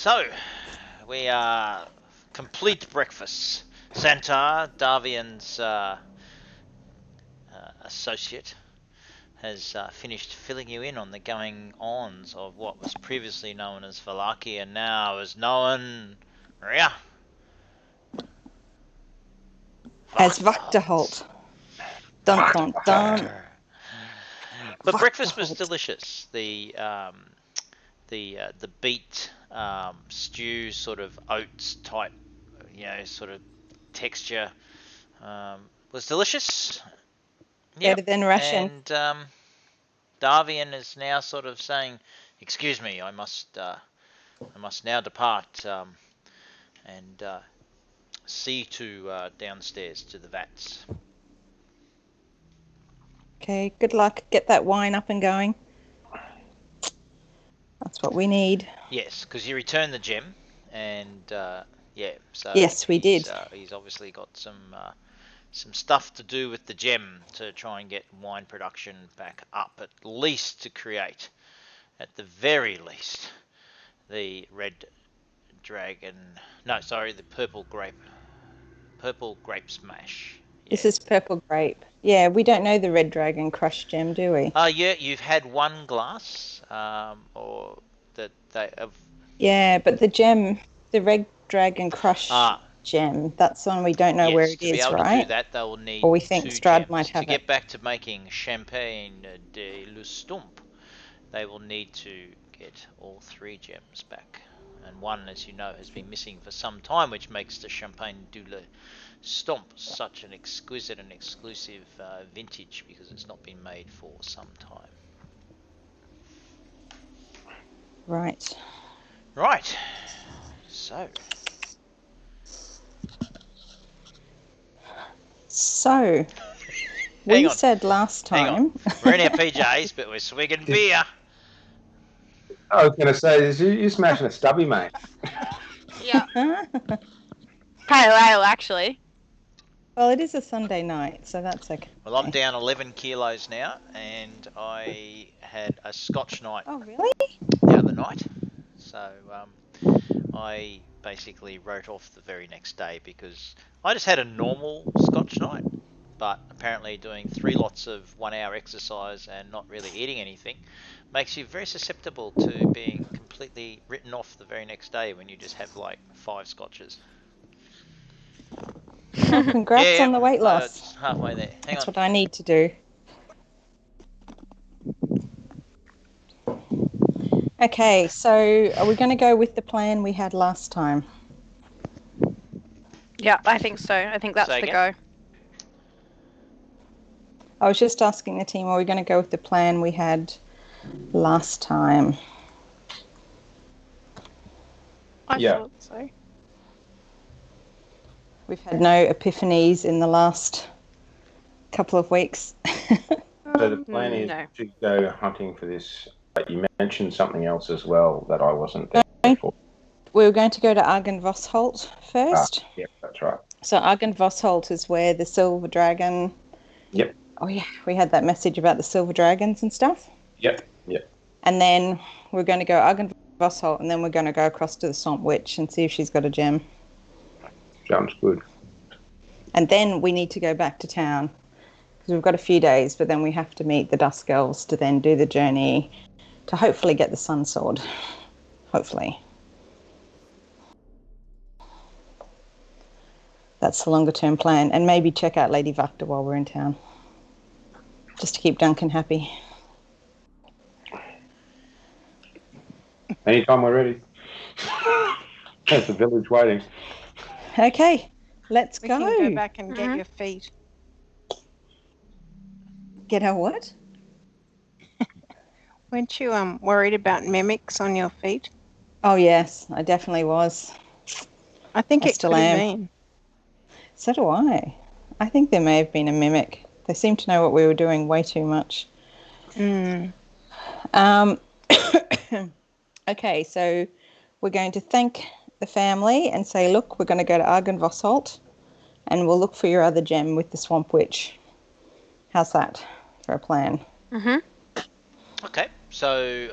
So, we are complete breakfast. Santar, Darvian's associate, has finished filling you in on the going-ons of what was previously known as Valaki and now is known as Vakterholt. Dun dun dun. But breakfast was delicious. The beet stew, sort of oats type, sort of texture, was delicious. Better than Russian. And Darvian is now sort of saying, "Excuse me, I must now depart and see to downstairs to the vats." Okay, good luck. Get that wine up and going. That's what we need. Yes, because you returned the gem, and so yes, we did. He's obviously got some stuff to do with the gem to try and get wine production back up, at least to create, at the very least, the red dragon. No, sorry, the purple grape smash. Yeah. This is purple grape. Yeah, we don't know the red dragon crush gem, do we? Yeah, you've had one glass, or that they have. Yeah, but the gem, the red dragon crush gem, that's one we don't know where it is, right? To be able to do that, they will need or we think Strad might have to get back to making Champagne de l'Estompe. They will need to get all 3 gems back, and one, as you know, has been missing for some time, which makes the Champagne de l'Estompe such an exquisite and exclusive vintage, because it's not been made for some time. Right. So we said last time. We're in our PJs, but we're swigging beer. I was going to say, you're smashing a stubby, mate. Yeah. Pale ale, actually. Well, it is a Sunday night, so that's okay. Well, I'm down 11 kilos now, and I had a Scotch night. Oh, really? The other night. So I basically wrote off the very next day, because I just had a normal Scotch night, but apparently doing 3 lots of 1-hour exercise and not really eating anything makes you very susceptible to being completely written off the very next day when you just have like 5 scotches. Well, congrats on the weight loss. Just halfway there. That's what I need to do. Okay, so are we going to go with the plan we had last time? Yeah, I think so. I think that's the go. I was just asking the team, are we going to go with the plan we had last time? I thought so. We've had no epiphanies in the last couple of weeks. So the plan is to go hunting for this, but you mentioned something else as well that I wasn't there for. We were going to go to Argynvosholt first. Yeah, that's right. So Argynvosholt is where the silver dragon... Yep. Oh, yeah, we had that message about the silver dragons and stuff. Yep. And then we're going to go Argynvosholt, and then we're going to go across to the Swamp Witch and see if she's got a gem. Sounds good. And then we need to go back to town, because we've got a few days, but then we have to meet the Dusk Elves to then do the journey to hopefully get the Sun Sword. Hopefully. That's the longer term plan. And maybe check out Lady Vakta while we're in town, just to keep Duncan happy. Anytime we're ready. There's the village waiting. Okay, let's go. We can go back and get your feet. Get our what? Weren't you worried about mimics on your feet? Oh, yes, I definitely was. I think it still could have am. been. So do I. I think there may have been a mimic. They seem to know what we were doing way too much. Okay, so we're going to thank the family and say, look, we're going to go to Argynvosholt and we'll look for your other gem with the Swamp Witch. How's that for a plan? Okay, so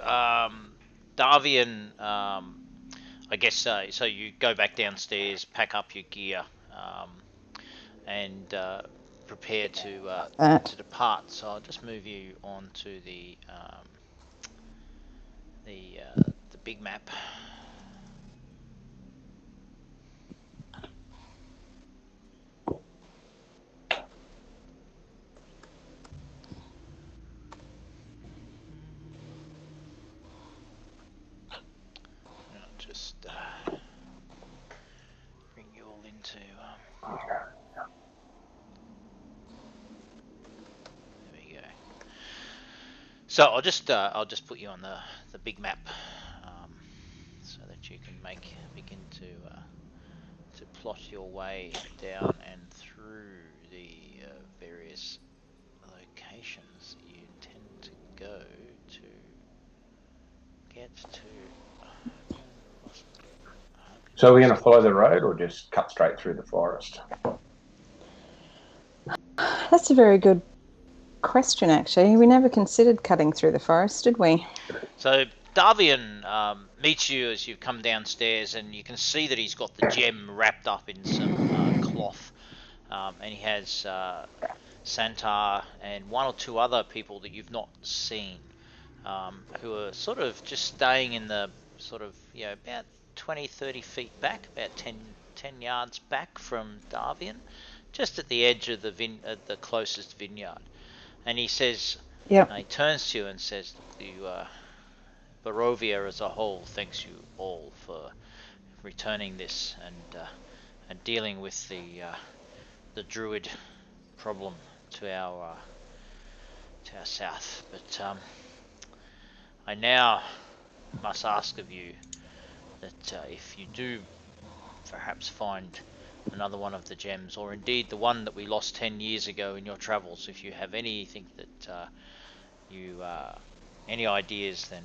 Darvian, I I guess so you go back downstairs, pack up your gear, and prepare to depart. So I'll just move you on to the big map. I'll just bring you all into. There we go. So I'll just put you on the big map, so that you can begin to plot your way down and through the various locations that you intend to go to get to. So we're going to follow the road or just cut straight through the forest? That's a very good question, actually. We never considered cutting through the forest, did we? So Davian meets you as you come downstairs, and you can see that he's got the gem wrapped up in some cloth, and he has Santar and one or two other people that you've not seen, who are sort of just staying in the sort of, about 20, 30 feet back, about 10 yards back from Davian, just at the edge of the closest vineyard. And he says, he turns to you and says, Barovia as a whole thanks you all for returning this and dealing with the druid problem to our south. But I now must ask of you that if you do perhaps find another one of the gems, or indeed the one that we lost 10 years ago in your travels, if you have anything that any ideas, then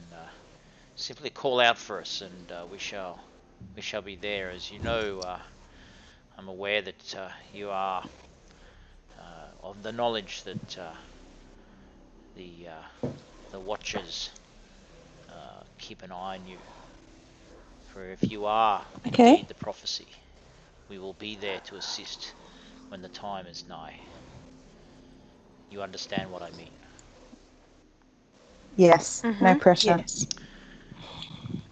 simply call out for us, and we shall be there. As you know, I'm aware that you are of the knowledge that the Watchers keep an eye on you. For if you are indeed the prophecy, we will be there to assist when the time is nigh. You understand what I mean? Yes, no pressure. Yes.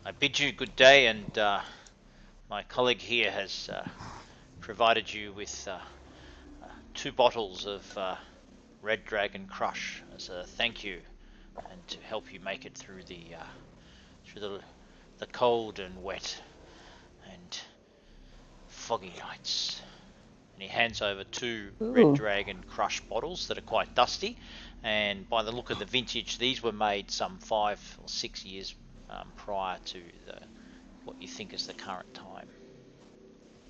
I bid you good day, and my colleague here has provided you with 2 bottles of Red Dragon Crush as a thank you, and to help you make it through the cold and wet and foggy nights. And he hands over 2 Red Dragon Crush bottles that are quite dusty, and by the look of the vintage, these were made some 5 or 6 years prior to what you think is the current time.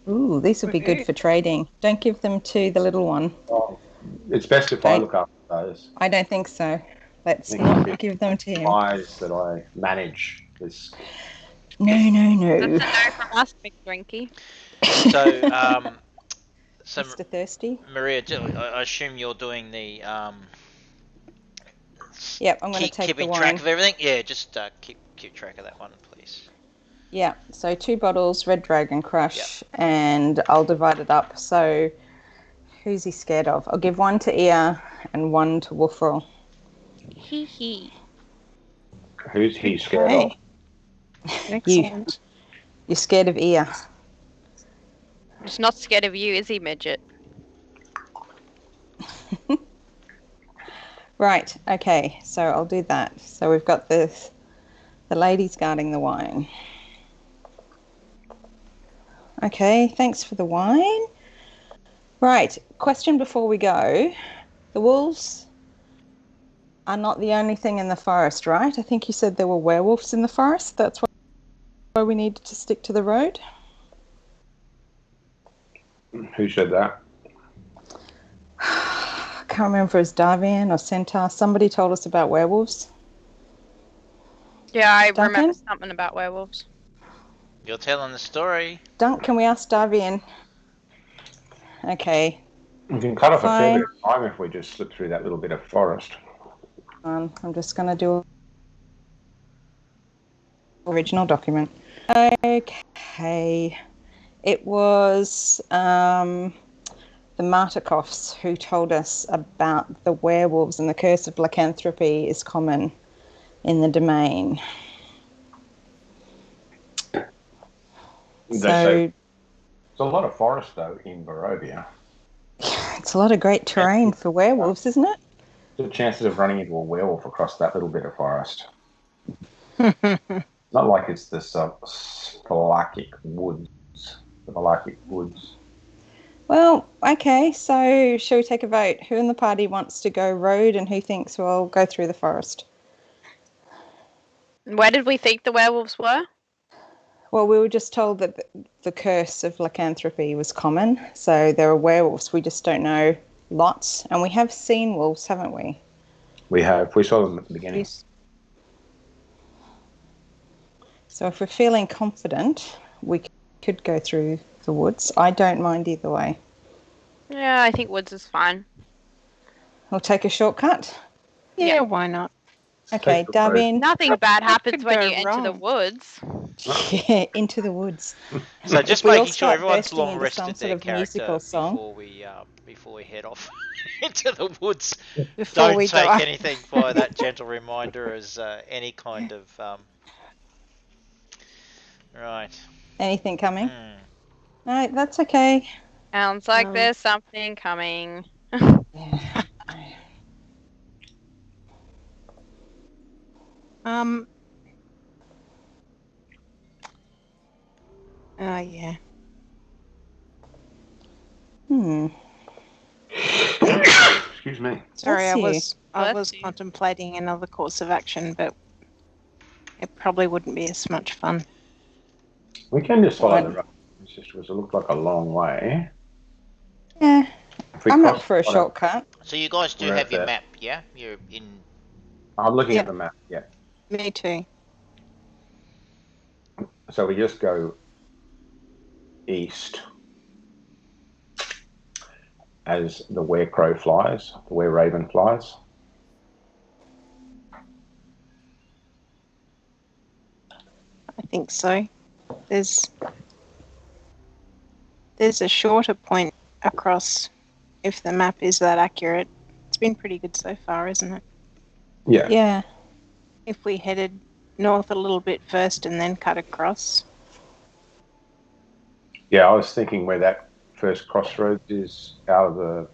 Ooh, these would be good for trading. Don't give them to the little one. Oh, it's best if I look after those. I don't think so. Let's not give them to him. Wise that I manage this. No. That's a no from us, Big Drinky. So Mr. Thirsty. Maria, I assume you're doing the yep, I'm going to take keeping the wine. track of everything. Yeah, just keep track of that one, please. Yeah, so 2 bottles Red Dragon Crush, and I'll divide it up. So who's he scared of? I'll give 1 to Ear and 1 to Wolfrel. Hee. Who's he scared of? Excellent. You're scared of Ear. He's not scared of you, is he, midget? Right, okay, so I'll do that. So we've got the ladies guarding the wine. Okay, thanks for the wine. Right, question before we go. The wolves are not the only thing in the forest, right? I think you said there were werewolves in the forest. That's why we needed to stick to the road. Who said that? I can't remember if it was Davian or Centaur. Somebody told us about werewolves. Yeah, I remember something about werewolves. You're telling the story. Dunk, can we ask Davian? Okay. We can cut off a fair bit of time if we just slip through that little bit of forest. I'm just going to do original document. Okay. It was the Martikoffs who told us about the werewolves, and the curse of lycanthropy is common in the domain. They So say there's a lot of forest, though, in Barovia. it's a lot of great terrain for werewolves, isn't it? The chances of running into a werewolf across that little bit of forest. Not like it's the Svalich Woods. The Svalich Woods. Well, okay, so shall we take a vote? Who in the party wants to go road and who thinks we'll go through the forest? Where did we think the werewolves were? Well, we were just told that the curse of lycanthropy was common, so there are werewolves. We just don't know lots, and we have seen wolves, haven't we? We have. We saw them at the beginning. Yes. So if we're feeling confident, we could go through the woods. I don't mind either way. Yeah, I think woods is fine. We'll take a shortcut. Yeah, why not? Okay, Take the road. Darwin. Nothing bad happens could when go you enter the wrong. woods. Yeah, into the woods. So just If we all making sure start everyone's bursting long into some rested sort their of musical character song. before we head off into the woods. Before Don't we take die. anything by that gentle reminder as any kind of right. Anything coming? Hmm. No, that's okay. Sounds like there's something coming. Yeah. Oh yeah. Excuse me. Sorry, Bless I Bless was you. contemplating another course of action, but it probably wouldn't be as much fun. We can just follow Right. the road. It's just it looked like a long way. Yeah, If we I'm cross up for a the bottom- shortcut. So you guys do We're have at your the- map, yeah? You're in. I'm looking Yeah. at the map. Yeah. Me too. So we just go east as the were-crow flies, the were-raven flies. I think so. There's a shorter point across, if the map is that accurate. It's been pretty good so far, isn't it? Yeah. Yeah. If we headed north a little bit first and then cut across. Yeah, I was thinking where that first crossroads is out of the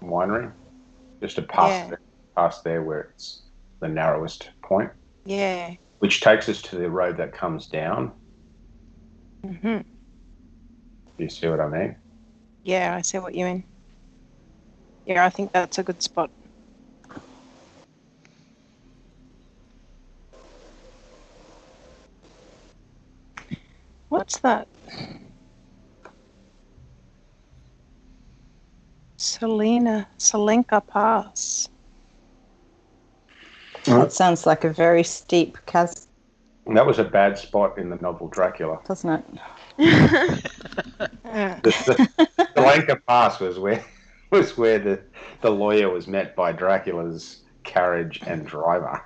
winery, just to past there where it's the narrowest point, Yeah. which takes us to the road that comes down. hmm Do you see what I mean? Yeah, I see what you mean. Yeah, I think that's a good spot. What's that? Salenka Pass. That sounds like a very steep chasm, That was a bad spot in the novel Dracula. doesn't it? The Svalich Pass was where the lawyer was met by Dracula's carriage and driver.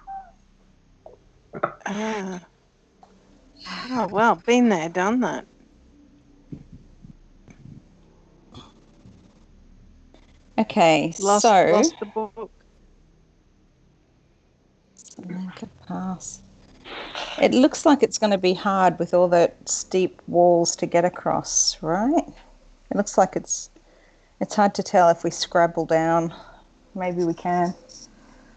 Oh, well, been there, done that. Okay, Lost the book. Salenka Pass. It looks like it's going to be hard with all the steep walls to get across, right? It looks like it's hard to tell if we scrabble down. Maybe we can.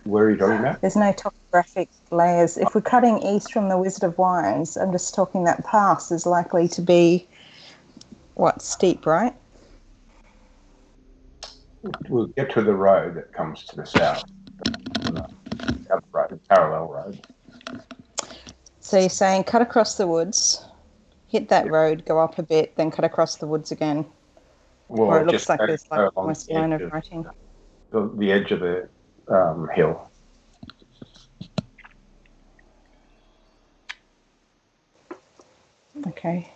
Where are you talking about? There's no topographic layers. If we're cutting east from the Wizard of Wines, I'm just talking that pass is likely to be, steep, right? We'll get to the road that comes to the south. The other road, the parallel road. So you're saying cut across the woods, hit that road, go up a bit, then cut across the woods again. Well, Or it looks just like there's like along almost a the line edge of writing. the edge of the hill. Okay.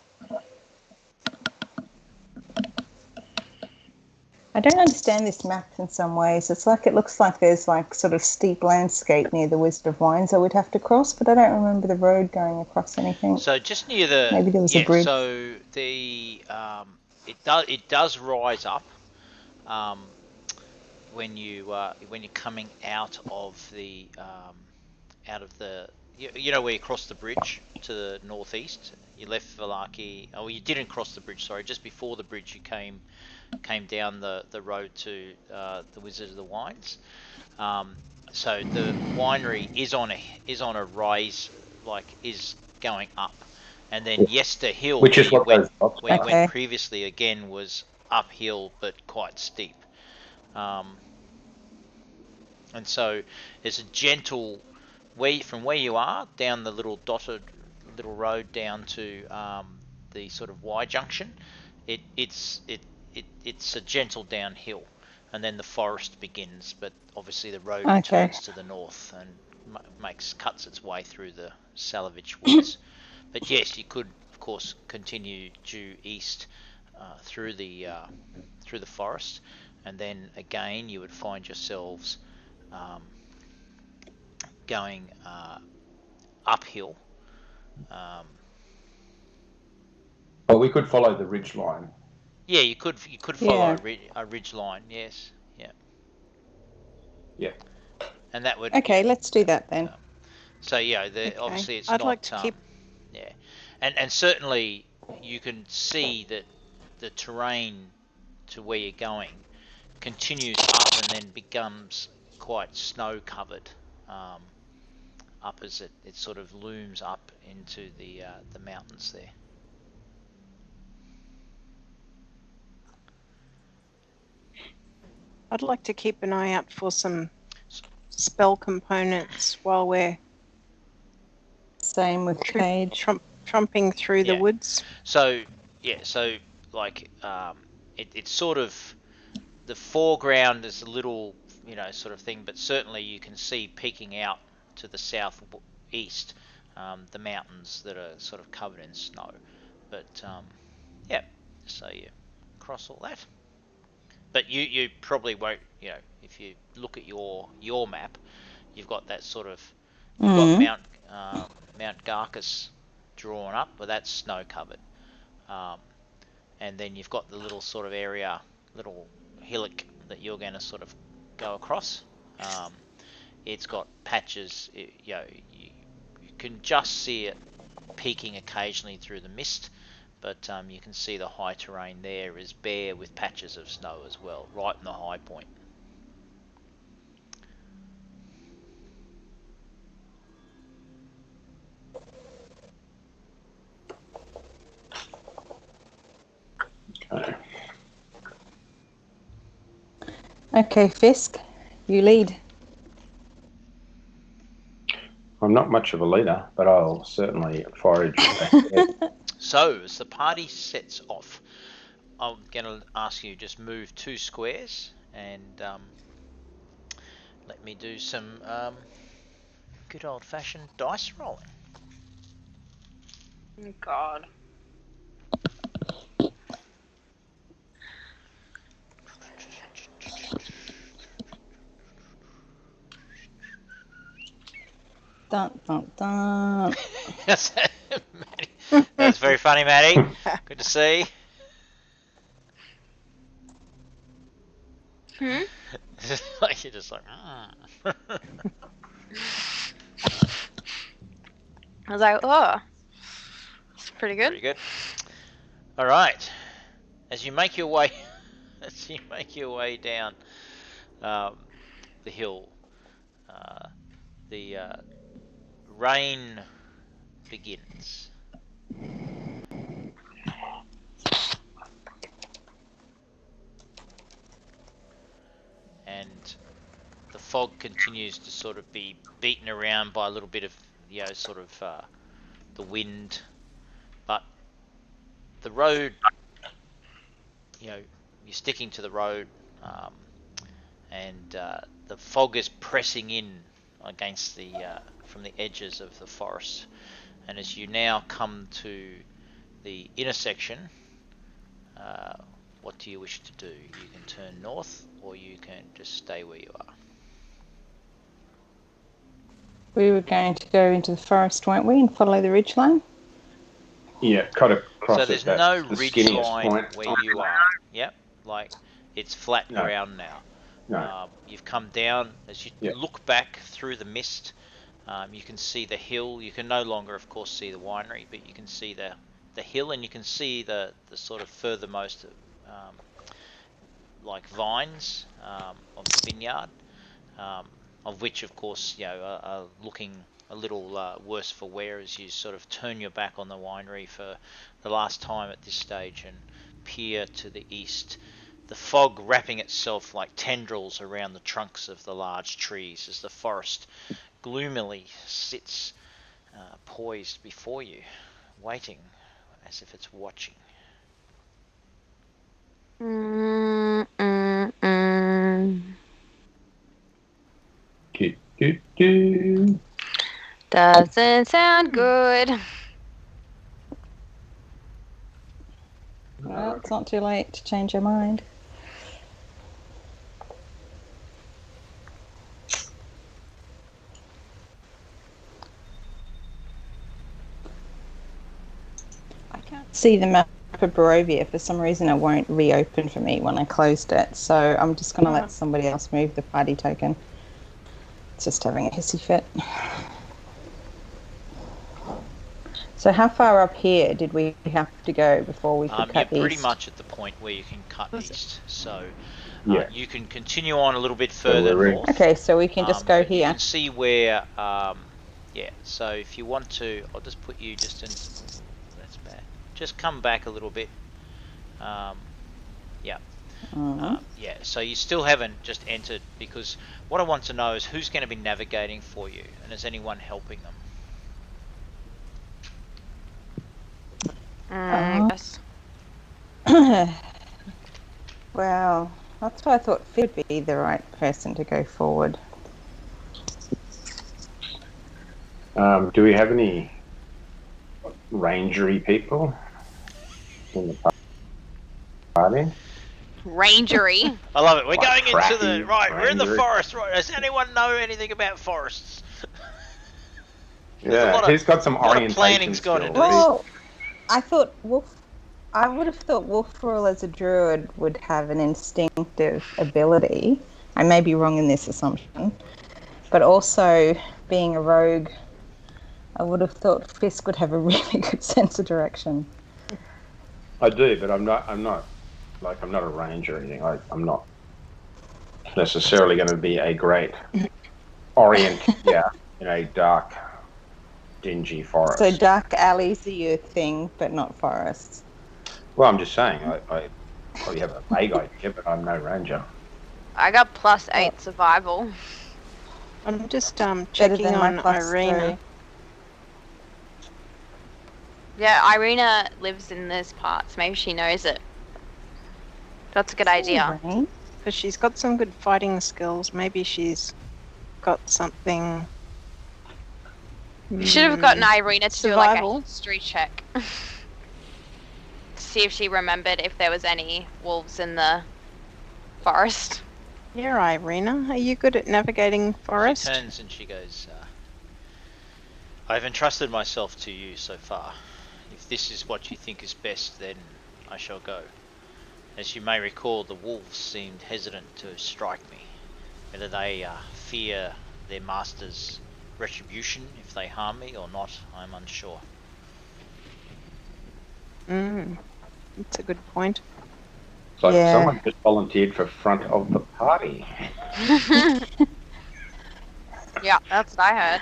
I don't understand this map in some ways. It's like it looks like there's like sort of steep landscape near the Wizard of Wines I would have to cross, but I don't remember the road going across anything. So just near the Maybe there was a bridge. So the it does rise up when you're coming out of the you know where you cross the bridge to the northeast. You left Valaki. Oh, you didn't cross the bridge. Sorry, just before the bridge, you came down the road to the Wizard of the Wines. So the winery is on a rise, like is going up, and then Yester Hill, Which where is you what went those dots where you are. Okay. went previously, again was uphill but quite steep. And so there's a gentle way from where you are down the little dotted little road down to the sort of Y junction. It's a gentle downhill, and then the forest begins. But obviously the road Okay. turns to the north and cuts its way through the Svalich Woods. But yes, you could of course continue due east through the forest, and then again you would find yourselves going uphill. But we could follow the ridge line. Yeah, you could follow Yeah. a ridge line. Yes, yeah, Yeah. and that would Okay, let's do that then. So yeah, Okay. obviously it's I'd not like to keep. yeah, and certainly you can see that the terrain to where you're going continues up and then becomes quite snow covered up as it sort of looms up into the mountains there. I'd like to keep an eye out for some spell components while we're Same with Cage. trumping through the woods. So like it's sort of the foreground is a little sort of thing, but certainly you can see peeking out to the southeast the mountains that are sort of covered in snow. But yeah, so you cross all that. But you probably won't, if you look at your map, you've got that sort of you've got Mount Garcus drawn up, but that's snow covered. And then you've got the little sort of area, little hillock that you're going to sort of go across. It's got patches, you can just see it peeking occasionally through the mist, but you can see the high terrain there is bare with patches of snow as well, right in the high point. Okay, Fisk, you lead. I'm not much of a leader, but I'll certainly forage ahead. So, as the party sets off, I'm going to ask you just move 2 squares and let me do some good old-fashioned dice rolling. Oh, God. Dun, dun, dun. That's very funny, Maddie. Good to see. Like you're just like. I was like, oh, it's pretty good. Pretty good. All right. As you make your way, down the hill, the rain begins. And the fog continues to sort of be beaten around by a little bit of, sort of the wind. But the road, you're sticking to the road, and the fog is pressing in against from the edges of the forest. And as you now come to the intersection what do you wish to do? You can turn north, or you can just stay where you are. We were going to go into the forest, weren't we, and follow the ridgeline? Yeah, cut across So there's at no the ridge skinniest line point. where you are. Yep, like it's flat No. ground now. No. You've come down. As you Yeah. look back through the mist, you can see the hill. You can no longer, of course, see the winery, but you can see the hill, and you can see the sort of furthermost like vines of the vineyard, of which, of course, are looking a little worse for wear as you sort of turn your back on the winery for the last time at this stage and peer to the east. The fog wrapping itself like tendrils around the trunks of the large trees as the forest gloomily sits poised before you, waiting as if it's watching. Doesn't sound good. Well, it's not too late to change your mind. I can't see the map of Barovia. For some reason, it won't reopen for me when I closed it. So I'm just going to let somebody else move the party token. It's just having a hissy fit. So how far up here did we have to go before we could cut east? You're pretty much at the point where you can cut east. So Yeah. you can continue on a little bit further north. Okay, so we can just go here. You can see where, so if you want to, I'll just put you just in, that's bad. Just come back a little bit. So you still haven't just entered, because what I want to know is who's going to be navigating for you, and is anyone helping them? Yes. Well, that's why I thought Fid would be the right person to go forward. Do we have any rangery people in the party? Rangery. I love it. We're Like going into the we're in the rangery. forest. Right? Does anyone know anything about forests? Yeah, he's got some a lot of orientation planning's gone skills. into this. Well, I would have thought Wolfrule as a druid would have an instinctive ability. I may be wrong in this assumption, but also being a rogue, I would have thought Fisk would have a really good sense of direction. I do, but I'm not a ranger or anything. I'm not necessarily going to be a great orient. In a dark, dingy forest. So dark alleys are your thing, but not forests. Well, I'm just saying, I probably have a vague idea, but I'm no ranger. I got +8 survival. I'm just checking on Irina. Yeah, Irina lives in this part, so maybe she knows it. That's a good idea. Because she's got some good fighting skills. Maybe she's got something. You should have gotten Irina to do like Survival. a history check. To see if she remembered if there was any wolves in the forest. Yeah, Irina, are you good at navigating forest? She turns and she goes, I've entrusted myself to you so far. If this is what you think is best, then I shall go. As you may recall, the wolves seemed hesitant to strike me. Whether they fear their master's retribution if they harm me or not, I'm unsure. That's a good point. So someone just volunteered for front of the party. Yeah, that's what I heard.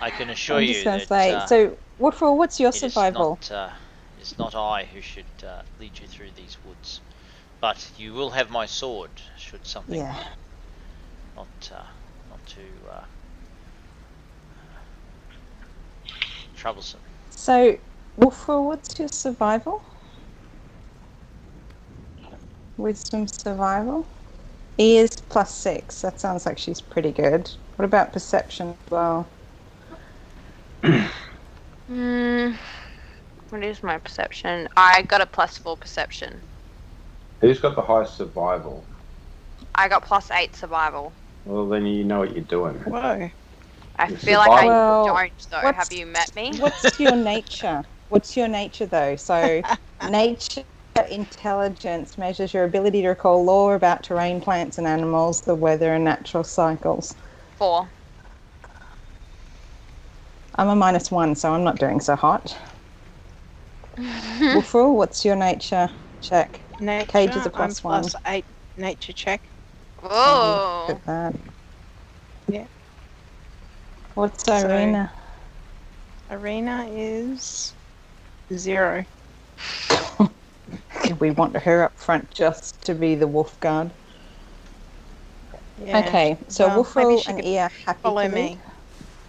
I can assure you that so what's your survival? It's not I who should lead you through these woods, but you will have my sword should something not too troublesome. So, Wolfrule, what's your survival? Wisdom survival? Ears +6. That sounds like she's pretty good. What about perception as well? We What is my perception? I got a +4 perception. Who's got the highest survival? I got +8 survival. Well, then you know what you're doing. Whoa. I Your feel like I survival- don't though. what's- Have you met me? What's your nature? What's your nature though? So nature intelligence measures your ability to recall lore about terrain, plants and animals, the weather and natural cycles. 4. I'm a -1, so I'm not doing so hot. Wolfrul, what's your nature check? Nature, Cage is a I'm +1. +8 nature check. Whoa. Look at that. Yeah. What's So- Irina? Arena is 0. We want her up front just to be the wolf guard. Yeah. Okay, so Well, maybe Wolfrul she and could Ia happy Follow to me. lead?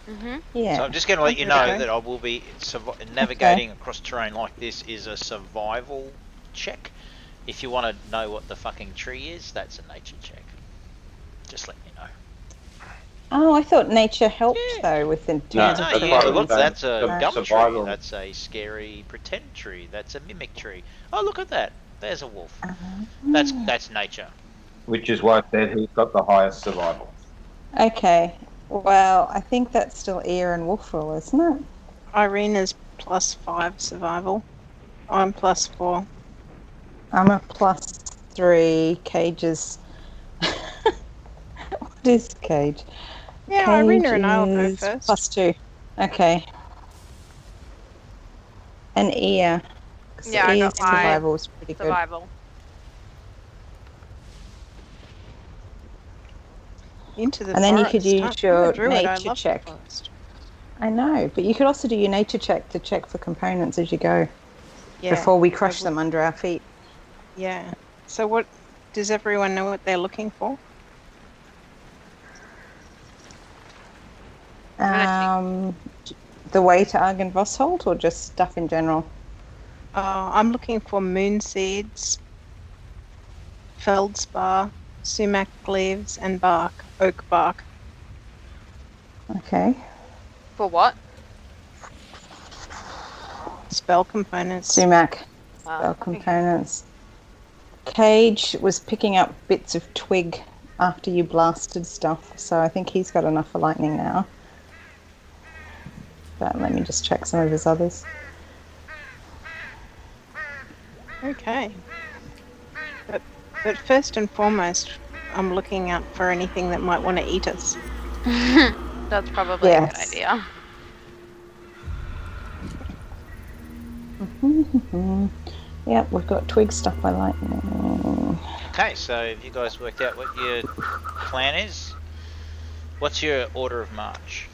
Mhm. Yeah. So I'm just going to let you Okay. know that I will be navigating across terrain like this is a survival check. If you want to know what the fucking tree is, that's a nature check. Just let me know. Oh, I thought nature helped Yeah. though with in No, terms No, of that's you part the of the look, game. that's a The gum tree. survival. That's a scary pretend tree. That's a mimic tree. Oh, look at that. There's a wolf. That's nature. Which is why I said who's got the highest survival. Okay. Well, I think that's still Ia and Wolfrul, isn't it? Irina's +5 survival. I'm +4. I'm a +3. Cage is. What is Cage? Yeah, Cage Irina and I'll go is first. +2. Okay. And Ia. 'Cause Yeah, I Ia's got my survival was pretty good. Survival. Into the And then you forest. could use I'm a your druid, I nature love the check. forest. I know, but you could also do your nature check to check for components as you go Yeah. before we crush would- them under our feet. Yeah. So what does everyone know what they're looking for? gonna The way to Argynvosholt or just stuff in general? I'm looking for moon seeds, feldspar, sumac leaves, and bark, oak bark. Okay. For what? Spell components. Sumac spell Okay. components. Cage was picking up bits of twig after you blasted stuff, so I think he's got enough for lightning now. But let me just check some of his others. Okay. But first and foremost, I'm looking out for anything that might want to eat us. That's probably a good Yes. idea. Yep, we've got twig stuff by lightning. Okay, so have you guys worked out what your plan is? What's your order of march?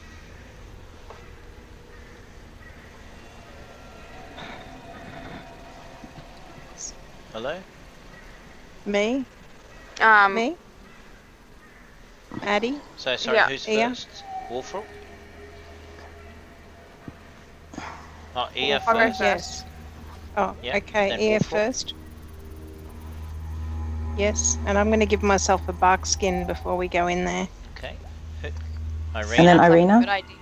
Hello? Me? Um, Me? Maddie? So, sorry, Yeah. who's Ia? first? Wolfrul? Oh, Ia I'll go first? Yes. Oh, Yeah, okay. then Ear Wolfrul. first. Yes, and I'm going to give myself a bark skin before we go in there. Okay. Irina? And then sounds like a Irina? good idea.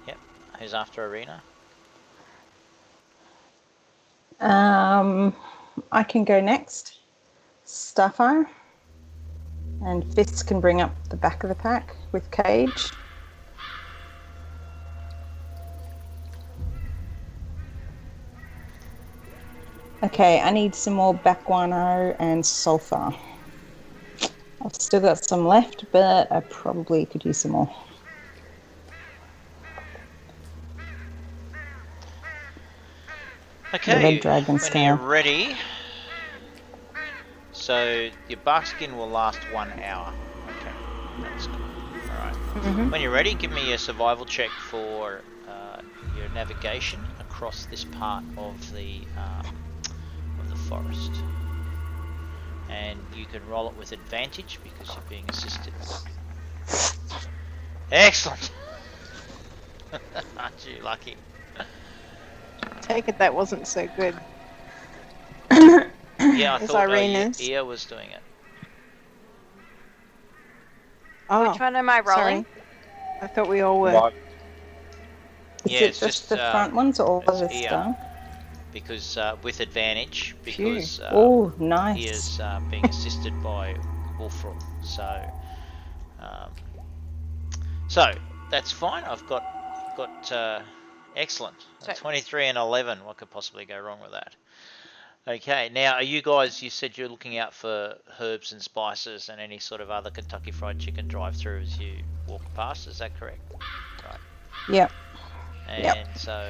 Yep. Who's after Irina? I can go next. Starfire. And Fist can bring up the back of the pack with Cage. Okay, I need some more Bakwano and Sulfur. I've still got some left, but I probably could use some more. Okay, red dragon when scale. you're ready. So your bark skin will last 1 hour. Okay, that's cool. Alright. Mhm. When you're ready, give me a survival check for your navigation across this part of the forest. And you can roll it with advantage because you're being assisted. Excellent! Aren't you lucky? Take it that wasn't so good. Yeah, I It's thought Irina's. Ia was doing it. Oh, Which one am I rolling? sorry. I thought we all were. Like, Is Yeah, it it's just just the front ones or all of it's this ear. done? Because with advantage, Phew. because Oh, he nice. is being assisted by Wolfram. So that's fine. I've got excellent. So- 23 and 11. What could possibly go wrong with that? Okay, now are you guys? You said you're looking out for herbs and spices and any sort of other Kentucky Fried Chicken drive-through as you walk past. Is that correct? Right. Yep. And so,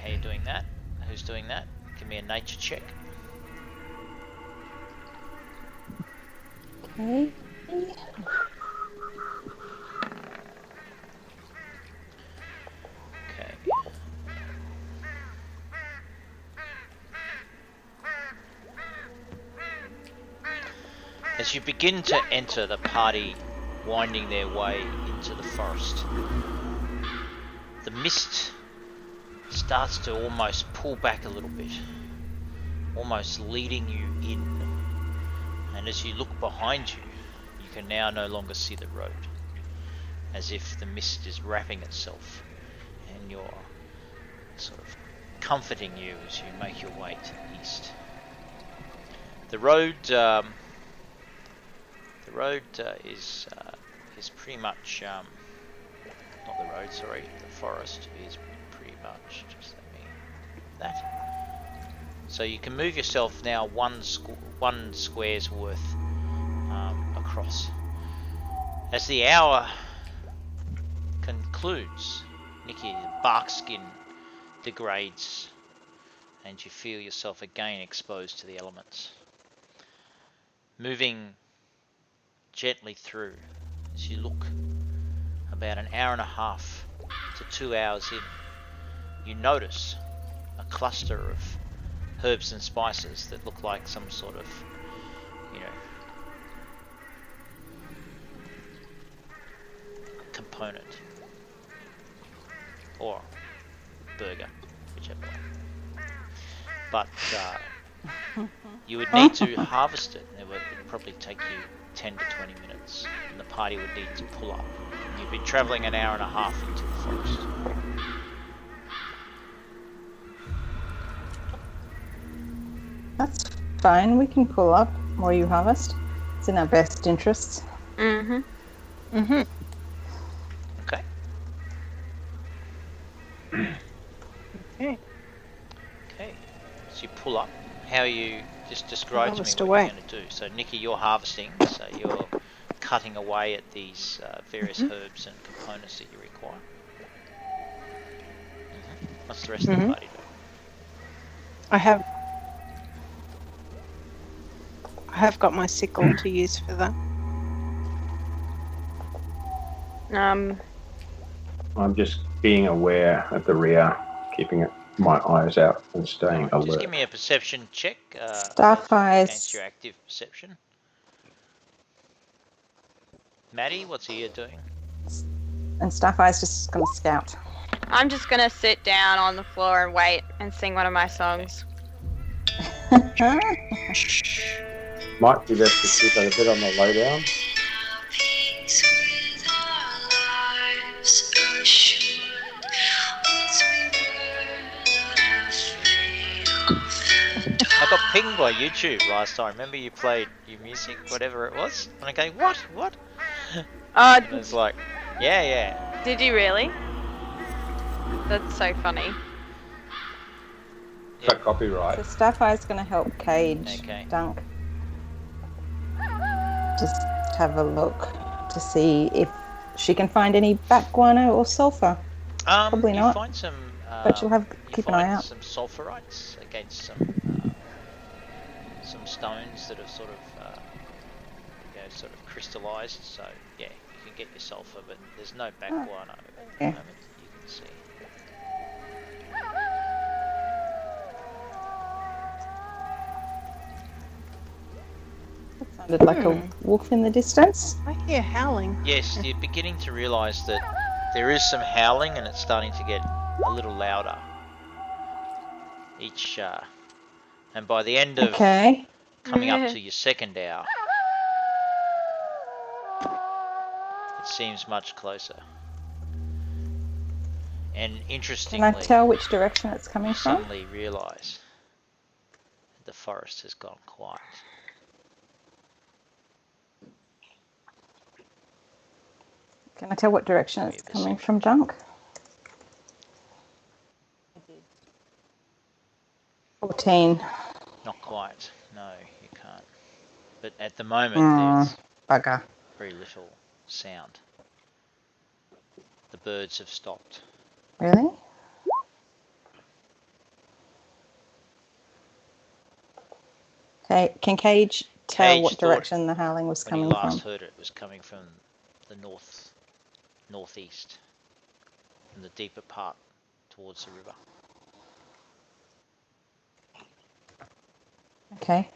how are you doing that? Who's doing that? Give me a nature check. Okay. Okay. As you begin to enter the party, winding their way into the forest, the mist starts to almost pull back a little bit, almost leading you in. And as you look behind you, you can now no longer see the road, as if the mist is wrapping itself and you're sort of comforting you as you make your way to the east. The road is pretty much not the road, sorry. The forest is pretty much just that. So you can move yourself now one square's worth across. As the hour concludes, Nikki, the bark skin degrades and you feel yourself again exposed to the elements. Moving gently through as you look about an hour and a half to 2 hours in, you notice a cluster of herbs and spices that look like some sort of, component or burger, whichever way. But you would need to harvest it. It would probably take you 10 to 20 minutes, and the party would need to pull up. You've been travelling an hour and a half into the forest. That's fine. We can pull up while you harvest. It's in our best interests. Mm-hmm. Mm-hmm. Okay. Okay. Okay. So you pull up. How are you? Just describe to me Harvest what away. you're going to do. So Nikki, you're harvesting. So you're cutting away at these various herbs and components that you require. What's the rest of the party do? I have got my sickle to use for that. I'm just being aware at the rear, keeping my eyes out and staying alert. Just give me a perception check Starfire's against your active perception. Maddie, what's he doing? and Starfire's just gonna scout. I'm just gonna sit down on the floor and wait and sing one of my songs. Might be best to keep it a bit on the lowdown. I got pinged by YouTube last time. Remember you played your music, whatever it was? And I go, what? What? And it's like, yeah. Did you really? That's so funny. Is that copyright? So Starfire's gonna help Cage Dunk. Just have a look to see if she can find any bat guano or sulfur. Probably not. Find some, but you'll have keep an eye out. Some sulfurites against some stones that have sort of crystallized. So yeah, you can get your sulfur, but there's no bat guano at the moment. You can see. That sounded like a wolf in the distance. I hear howling. Yes, you're beginning to realise that there is some howling, and it's starting to get a little louder. And by the end of coming up to your second hour, it seems much closer. And Can interestingly, I tell which direction it's coming you from? suddenly realise the forest has gone quiet. Can I tell what direction it's Give me a coming second. from, Junk? 14. Not quite. No, you can't. But at the moment, there's Bugger. very little sound. The birds have stopped. Really? Okay. Can Cage tell Cage what thought direction the howling was when he coming last from? heard it, was coming from the northeast, from the deeper part towards the river. Okay.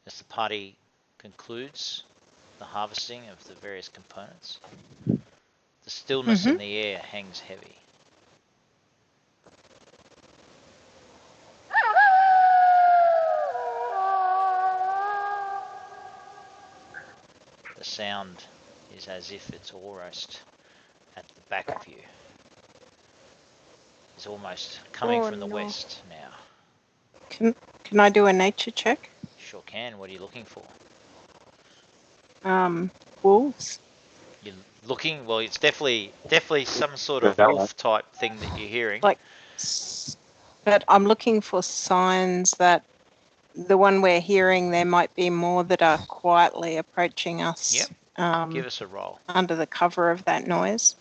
As the party concludes the harvesting of the various components, the stillness in the air hangs heavy. The sound is as if it's almost at the back of you. It's almost coming from the west now. Can I do a nature check? Sure can. What are you looking for? Wolves. You're looking? Well, it's definitely some sort of wolf type thing that you're hearing. But I'm looking for signs that the one we're hearing, there might be more that are quietly approaching us. Yep. Give us a roll. Under the cover of that noise.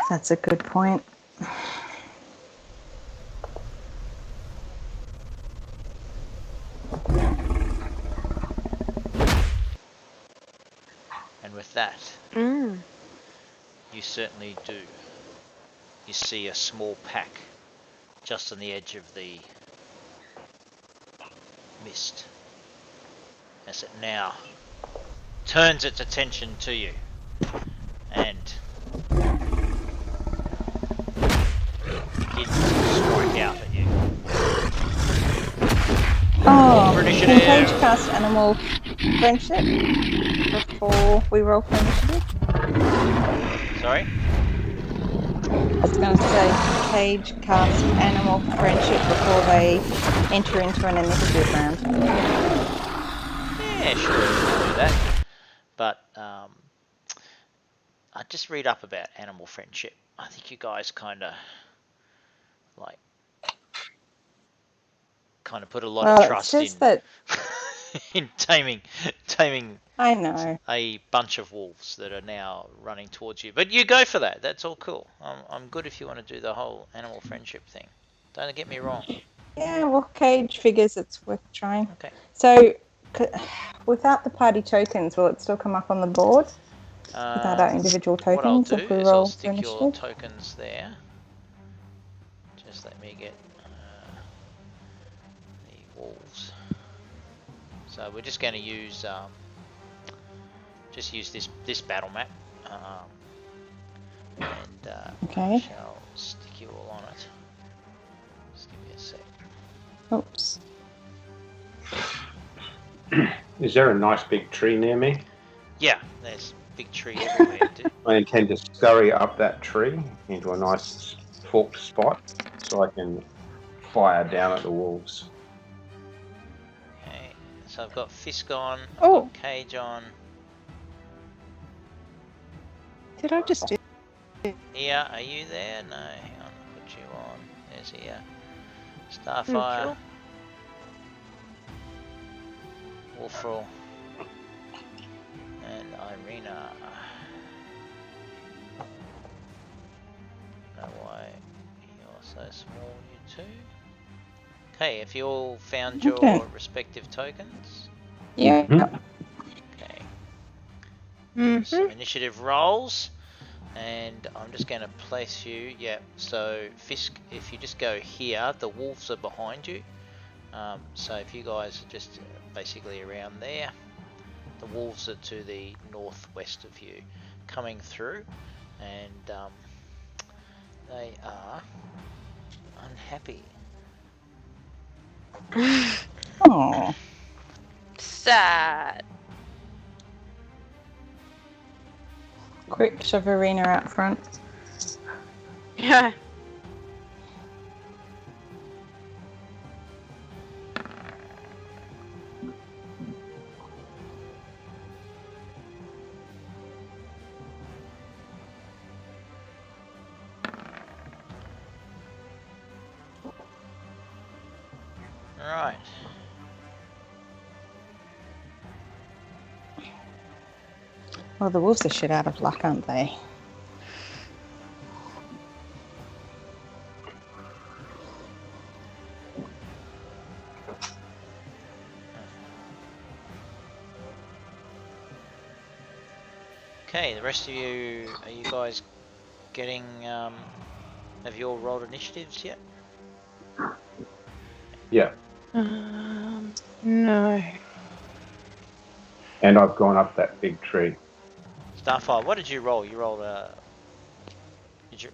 That's a good point. And with that, you certainly do. You see a small pack just on the edge of the mist as it now turns its attention to you and begins to strike out at you. Oh, For can initiative. Cage cast Animal Friendship before we roll for initiative? Sorry? I was going to say, Cage cast Animal Friendship before they enter into an initiative round. Yeah, sure, you can do that. But I just read up about animal friendship. I think you guys kind of put a lot of trust in that in taming I know a bunch of wolves that are now running towards you. But you go for that. That's all cool. I'm good if you want to do the whole animal friendship thing. Don't get me wrong. Yeah, well, Cage figures it's worth trying. Okay. So, without the party tokens, will it still come up on the board? Without our individual tokens, what I'll do if we is roll I'll for stick your initiative? tokens there. Just let me get the wolves. So we're just going to use this battle map, and Okay. I shall stick you all on it. Just give me a sec. Oops. Is there a nice big tree near me? Yeah, there's big tree everywhere. I intend to scurry up that tree into a nice forked spot so I can fire down at the wolves. Okay, so I've got Fisk on, I've got Cage on. Did I just do? Ia, are you there? No, hang on, I'll put you on. There's Ia. Starfire. Sure. Wolfrel. And Irina. I don't know why you're so small, you two. Okay, have you all found your respective tokens? Yeah. Okay. Mm-hmm. Some initiative rolls. And I'm just going to place you, so Fisk, if you just go here, the wolves are behind you. So if you guys are just basically around there, the wolves are to the northwest of you, coming through, and they are unhappy. Oh. Sad. Quick, shove Arena out front. Yeah. Alright. Well, the wolves are shit out of luck, aren't they? Okay, the rest of you, are you guys getting, have you all rolled initiatives yet? Yeah. No. And I've gone up that big tree. Starfire, what did you roll? You rolled did you?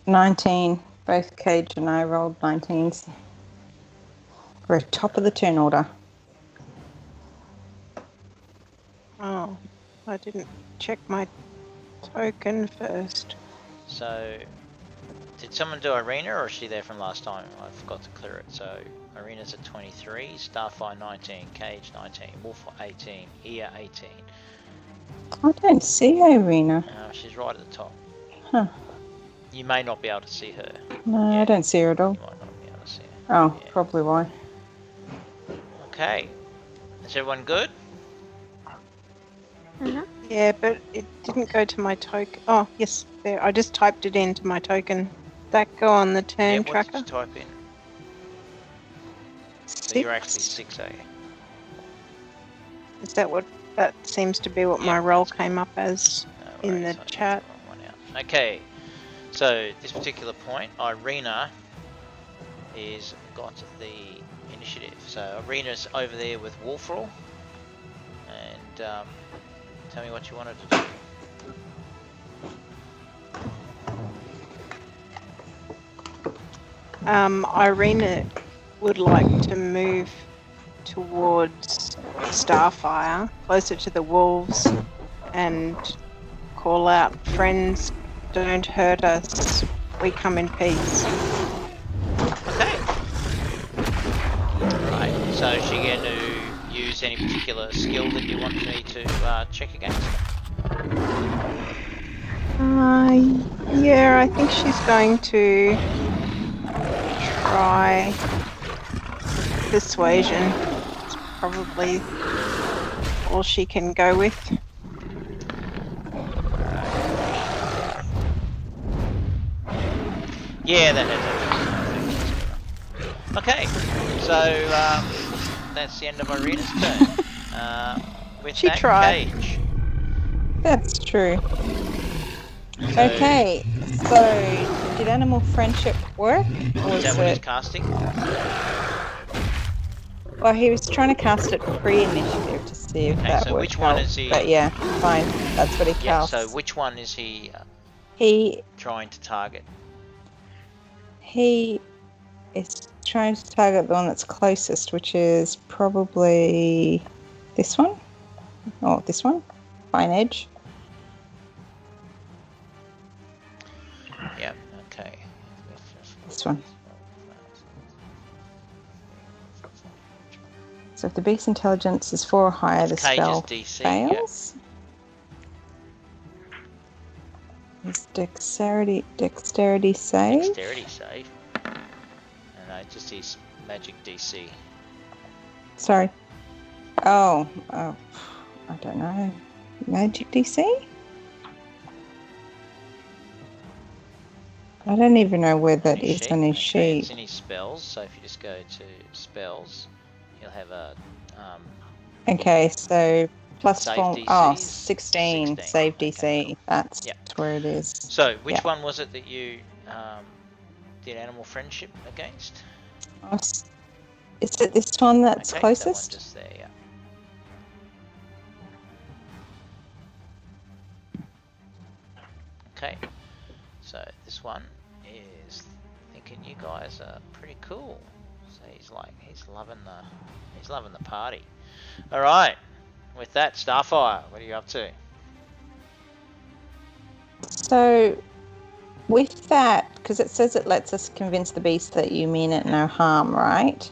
19. Both Cage and I rolled 19s. We're top of the turn order. Oh, I didn't check my token first. So, did someone do Arena, or is she there from last time? I forgot to clear it. So, Arena's at 23, Starfire 19, Cage 19, Wolf 18, Ear 18. I don't see Arena. She's right at the top. Huh. You may not be able to see her. No, Yeah. I don't see her at all. You might not be able to see her. Oh, Yeah. probably why. Okay. Is everyone good? Yeah, but it didn't go to my token. Oh, yes, there. I just typed it into my token. That go on the turn Yeah, what tracker? did you type in? So 6? you're actually 6A. Is that what? That seems to be what Yeah, my roll that's came up as No in the worries, I took chat. the wrong one out. Okay, so this particular point, Irina is got the initiative. So Irina's over there with Wolfroll, and tell me what you wanted to do. Irina would like to move towards Starfire, closer to the wolves, and call out, "Friends, don't hurt us. We come in peace." Okay. Right. So is she going to use any particular skill that you want me to check against? Yeah, I think she's going to try persuasion. It's probably all she can go with. Yeah, that has everything. Okay, so that's the end of Irina's turn. With She that, tried. Cage. That's true. So, Okay, so did animal friendship work? Or is that what he's casting? Well, he was trying to cast it pre-initiative to see if Okay, that so would which one help. is he? But yeah, fine. That's what he Yeah, casts. so which one is he He trying to target? is trying to target the one that's closest, which is probably this one. Oh, this one. Fine edge. Yeah, okay. This one. So if the beast's intelligence is 4 or higher, the What's Cage's spell DC? fails. His dexterity save. Dexterity save. No, just his magic DC. Sorry. Oh, I don't know. Magic DC? I don't even know where that is on his Okay, sheet. it's in his spells, so if you just go to spells, he'll have a Okay, so plus Save 4. DC Oh, is 16 16, save okay. DC. That's Yep. where it is. So, which Yeah. one was it that you did animal friendship against? Oh, is it this one that's Okay, that one closest? just there, yeah. Okay, so this one is thinking you guys are pretty cool. So he's loving the party. All right, with that, Starfire, what are you up to? So, with that, because it says it lets us convince the beast that you mean it no harm, right?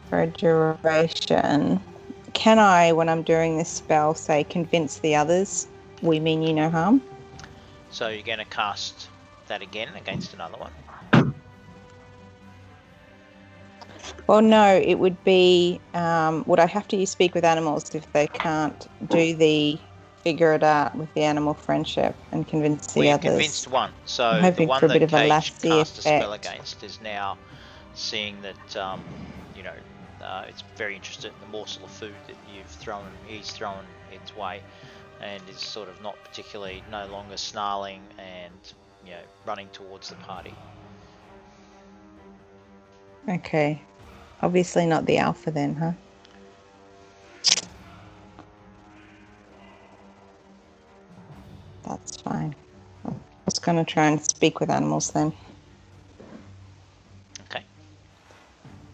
For a duration. Can I, when I'm doing this spell, say convince the others we mean you no harm? So you're going to cast that again against another one? Well, no, it would be, would I have to use speak with animals if they can't do the figure it out with the animal friendship and convince the Well, you others? convinced one. I'm So the hoping one for a bit that of a Cage lassie cast a spell effect. against is now seeing that, you know, it's very interested in the morsel of food that he's thrown its way, and is sort of not particularly, no longer snarling and, you know, running towards the party. Okay. Obviously not the alpha then, huh? That's fine. I was going to try and speak with animals then, Okay.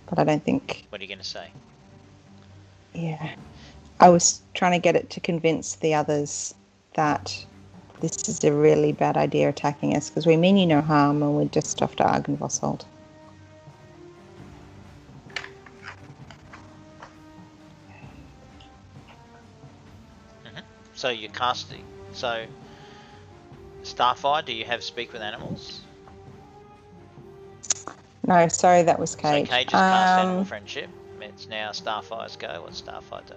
but I don't think... What are you going to say? Yeah. I was trying to get it to convince the others that this is a really bad idea attacking us because we mean you no harm and we're just off to Argynvosholt. So you're casting. So, Starfire, do you have speak with animals? No, sorry, that was Cage. So Cage has cast animal friendship. It's now Starfire's go. What's Starfire do?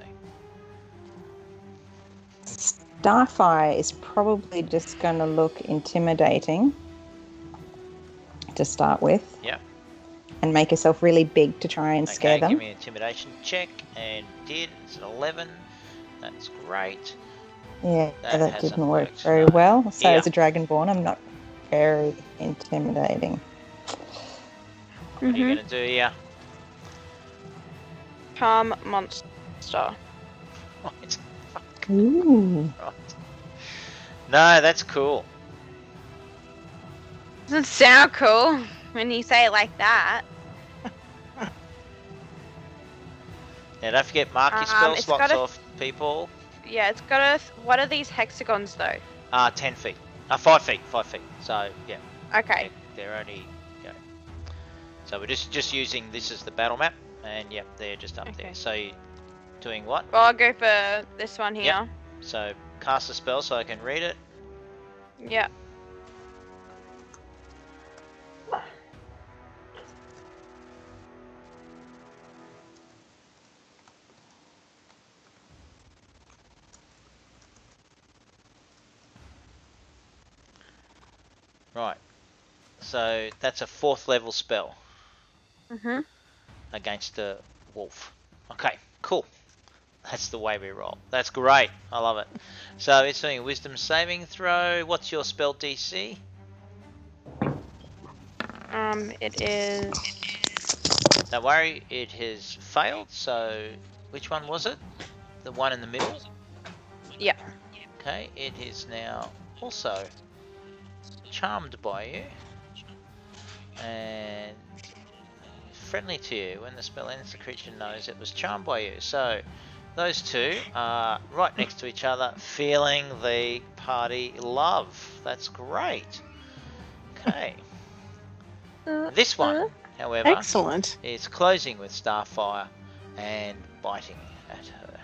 Starfire is probably just going to look intimidating to start with. Yep. And make herself really big to try and scare them. Give me an intimidation check, and did. It's an 11. That's great. Yeah, that hasn't didn't work worked, very no. well. So Yeah. as a Dragonborn, I'm not very intimidating. What are you going to do here? Charm monster. Right. Ooh. Right. No, that's cool. Doesn't sound cool when you say it like that. Now, don't forget, mark your spell it's slots got a- off, people. Yeah, it's got a. What are these hexagons though? 10 feet. 5 feet. 5 feet. So, yeah. Okay. They're only, you know. So we're just using this as the battle map, and yep, they're just up there. Okay. So you're doing what? Well, I'll go for this one here. So cast a spell so I can read it. Yeah. Right. So that's a 4th level spell Mhm. against a wolf. Okay, cool. That's the way we roll. That's great. I love it. So it's doing a wisdom saving throw. What's your spell DC? It is. Don't worry, it has failed. So which one was it? The one in the middle? Yeah. Okay, it is now also charmed by you and friendly to you. When the spell ends, the creature knows it was charmed by you. So those two are right next to each other, feeling the party love. That's great. Okay. This one, however, Excellent. is closing with Starfire and biting at her.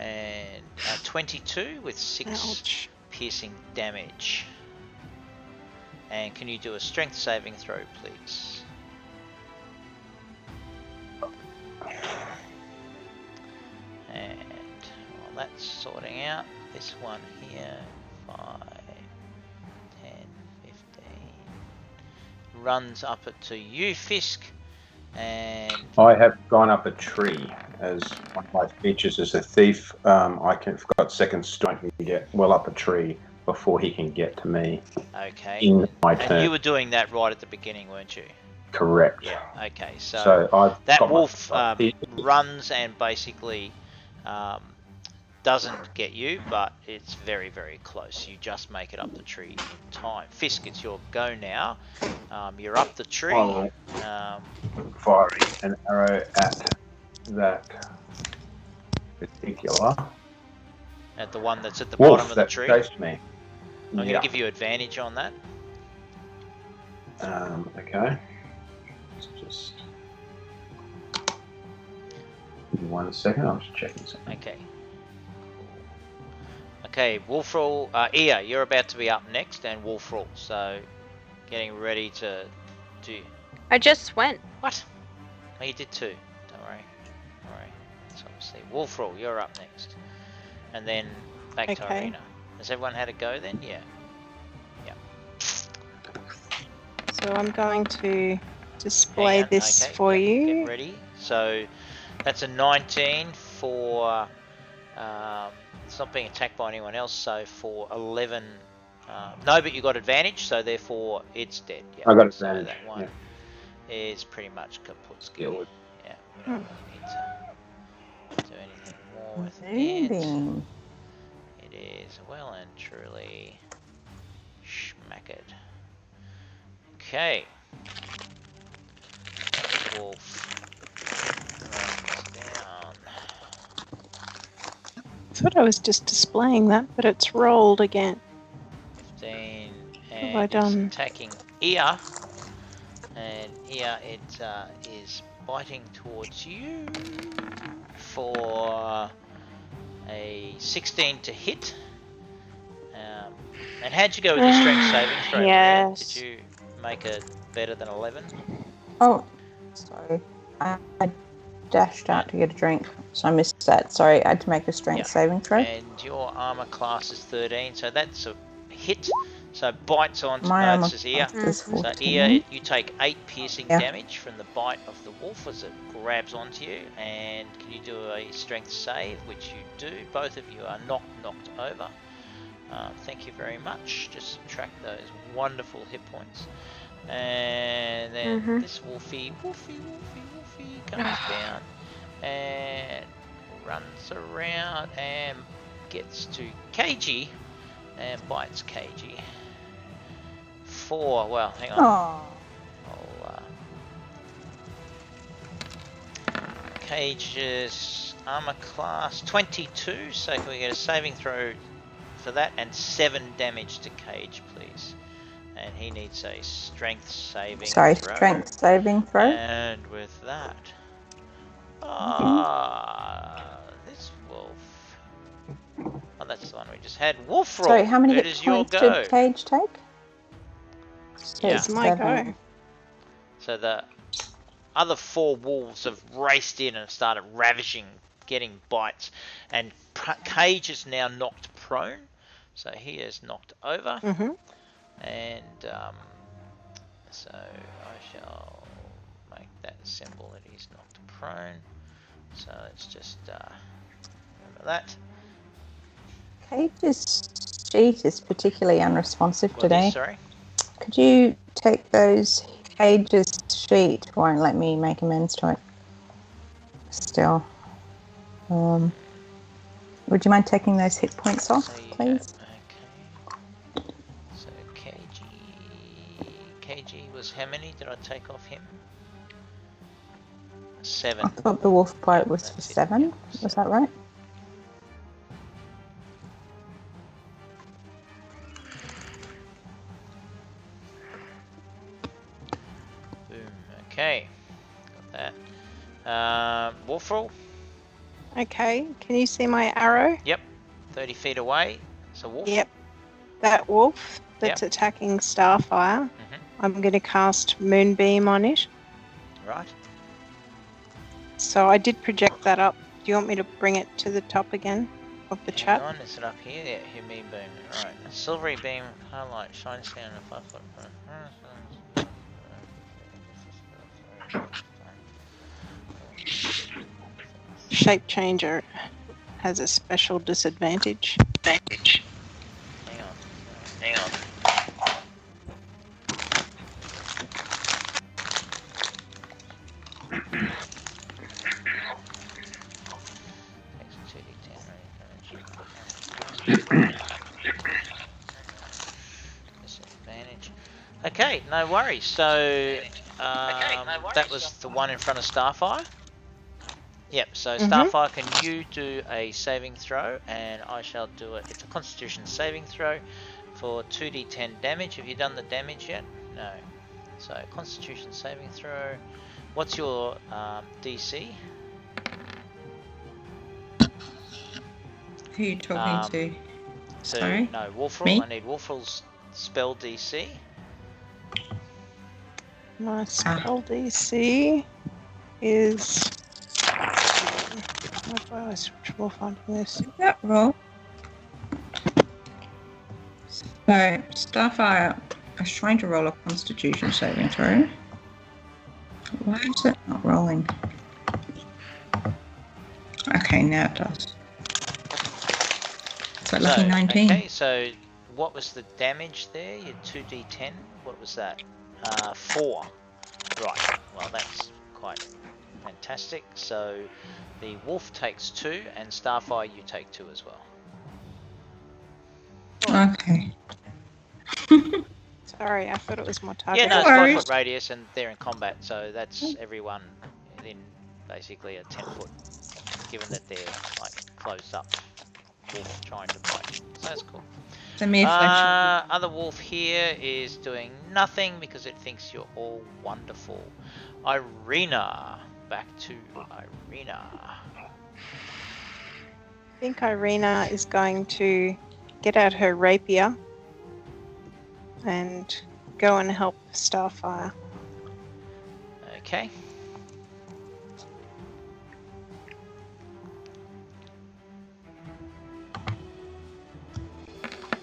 And 22 with 6 Ouch. piercing damage. And can you do a strength saving throw, please? And while that's sorting out, this one here, 5, 10, 15, runs up it to you, Fisk, and I have gone up a tree as one of my features as a thief. I've got second strength and can get well up a tree before he can get to me okay. in my And turn. you were doing that right at the beginning, weren't you? Correct. Yeah. Okay. So I've that got wolf my runs and basically doesn't get you, but it's very, very close. You just make it up the tree in time. Fisk, it's your go now. You're up the tree. Alright. Firing an arrow at that particular At the one that's at the Wolf bottom of the that tree. chased me. I'm going to give you advantage on that. Okay. Let's just give me 1 second. I'm just checking something. Okay. Okay, Wolfroll, Ia, you're about to be up next, and Wolfroll, so getting ready to do. I just went. What? Oh, you did too. Don't worry. Alright. So obviously, Wolfroll, you're up next, and then back to Okay. Arena. Has everyone had a go then? Yeah. So I'm going to display this okay, for yep, you. Get ready. So that's a 19 for. It's not being attacked by anyone else. So for 11. No, but you got advantage. So therefore it's dead. Yeah. I got So advantage. that one is pretty much kaput. Deal with. Yeah. We don't need to do anything more with it. Moonbeam. It is well and truly schmacked. Okay. Wolf runs down. I thought I was just displaying that, but it's rolled again. 15 have I and it's done? attacking Ia. And Ia, it is biting towards you for a 16 to hit. And how'd you go with your strength saving throw? Maria? Yes. Did you make it better than 11? Oh, sorry. I dashed out to get a drink, so I missed that. Sorry, I had to make a strength saving throw. And your armor class is 13, so that's a hit. So bites onto My armor this ear. class is So 14. ear, you take 8 piercing Yeah. damage from the bite of the wolf as it grabs onto you. And can you do a strength save, which you do. Both of you are knocked over. Thank you very much. Just subtract those wonderful hit points. And then this wolfie comes down and runs around and gets to Keiji and bites Keiji. 4, well, hang on. Oh, Cage's armor class 22, so can we get a saving throw for that? And 7 damage to Cage, please. And he needs a strength saving sorry, throw. strength saving throw. And with that, this wolf. Oh, that's the one we just had. Wolf roll. Sorry, how many It hit is your points go. did Cage take? So Yeah. It's my go. So the other 4 wolves have raced in and started ravaging, getting bites, and Cage is now knocked prone. So he is knocked over, and so I shall make that symbol that he's knocked prone. So let's just remember that. Cage's sheet is particularly unresponsive What today. is, sorry? Could you take those? Cage's sheet won't let me make amends to it. Still. Would you mind taking those hit points off, So you please? Okay. So KG was how many did I take off him? 7. I thought the wolf bite was for That's it, 7. yeah, Was that right? Boom. Okay. Got that. Wolf roll. Okay, can you see my arrow? Yep. 30 feet away. So wolf. Yep. That wolf that's attacking Starfire, I'm going to cast Moonbeam on it. Right. So I did project that up. Do you want me to bring it to the top again of the chat? Hang on, is it up here? Yeah, here, beam. Right. A silvery beam highlight shines down a 5 foot. Shape Changer has a special disadvantage. Hang on. Disadvantage. Okay, no worries. So that was the one in front of Starfire. Yep, so Starfire, can you do a saving throw? And I shall do it. It's a Constitution saving throw for 2d10 damage. Have you done the damage yet? No. So, Constitution saving throw. What's your DC? Who are you talking to? So, Sorry? no, Wolfrel. Me? I need Wolfrel's spell DC. My spell DC is. I always have trouble finding this. That roll. So, Starfire, I was trying to roll a Constitution saving throw. Why is it not rolling? Okay, now it does. So, lucky 19. Okay, so what was the damage there? Your 2d10. What was that? 4. Right. Well, that's quite fantastic. So the wolf takes 2, and Starfire, you take 2 as well. Okay. Sorry, I thought it was more target. Yeah, no, it's No 5 worries. foot radius, and they're in combat, so that's everyone in basically a 10 foot, given that they're like closed up wolf trying to bite. So that's cool. So mere flesh. Other wolf here is doing nothing because it thinks you're all wonderful. Irina, back to Irina. I think Irina is going to get out her rapier and go and help Starfire. Okay.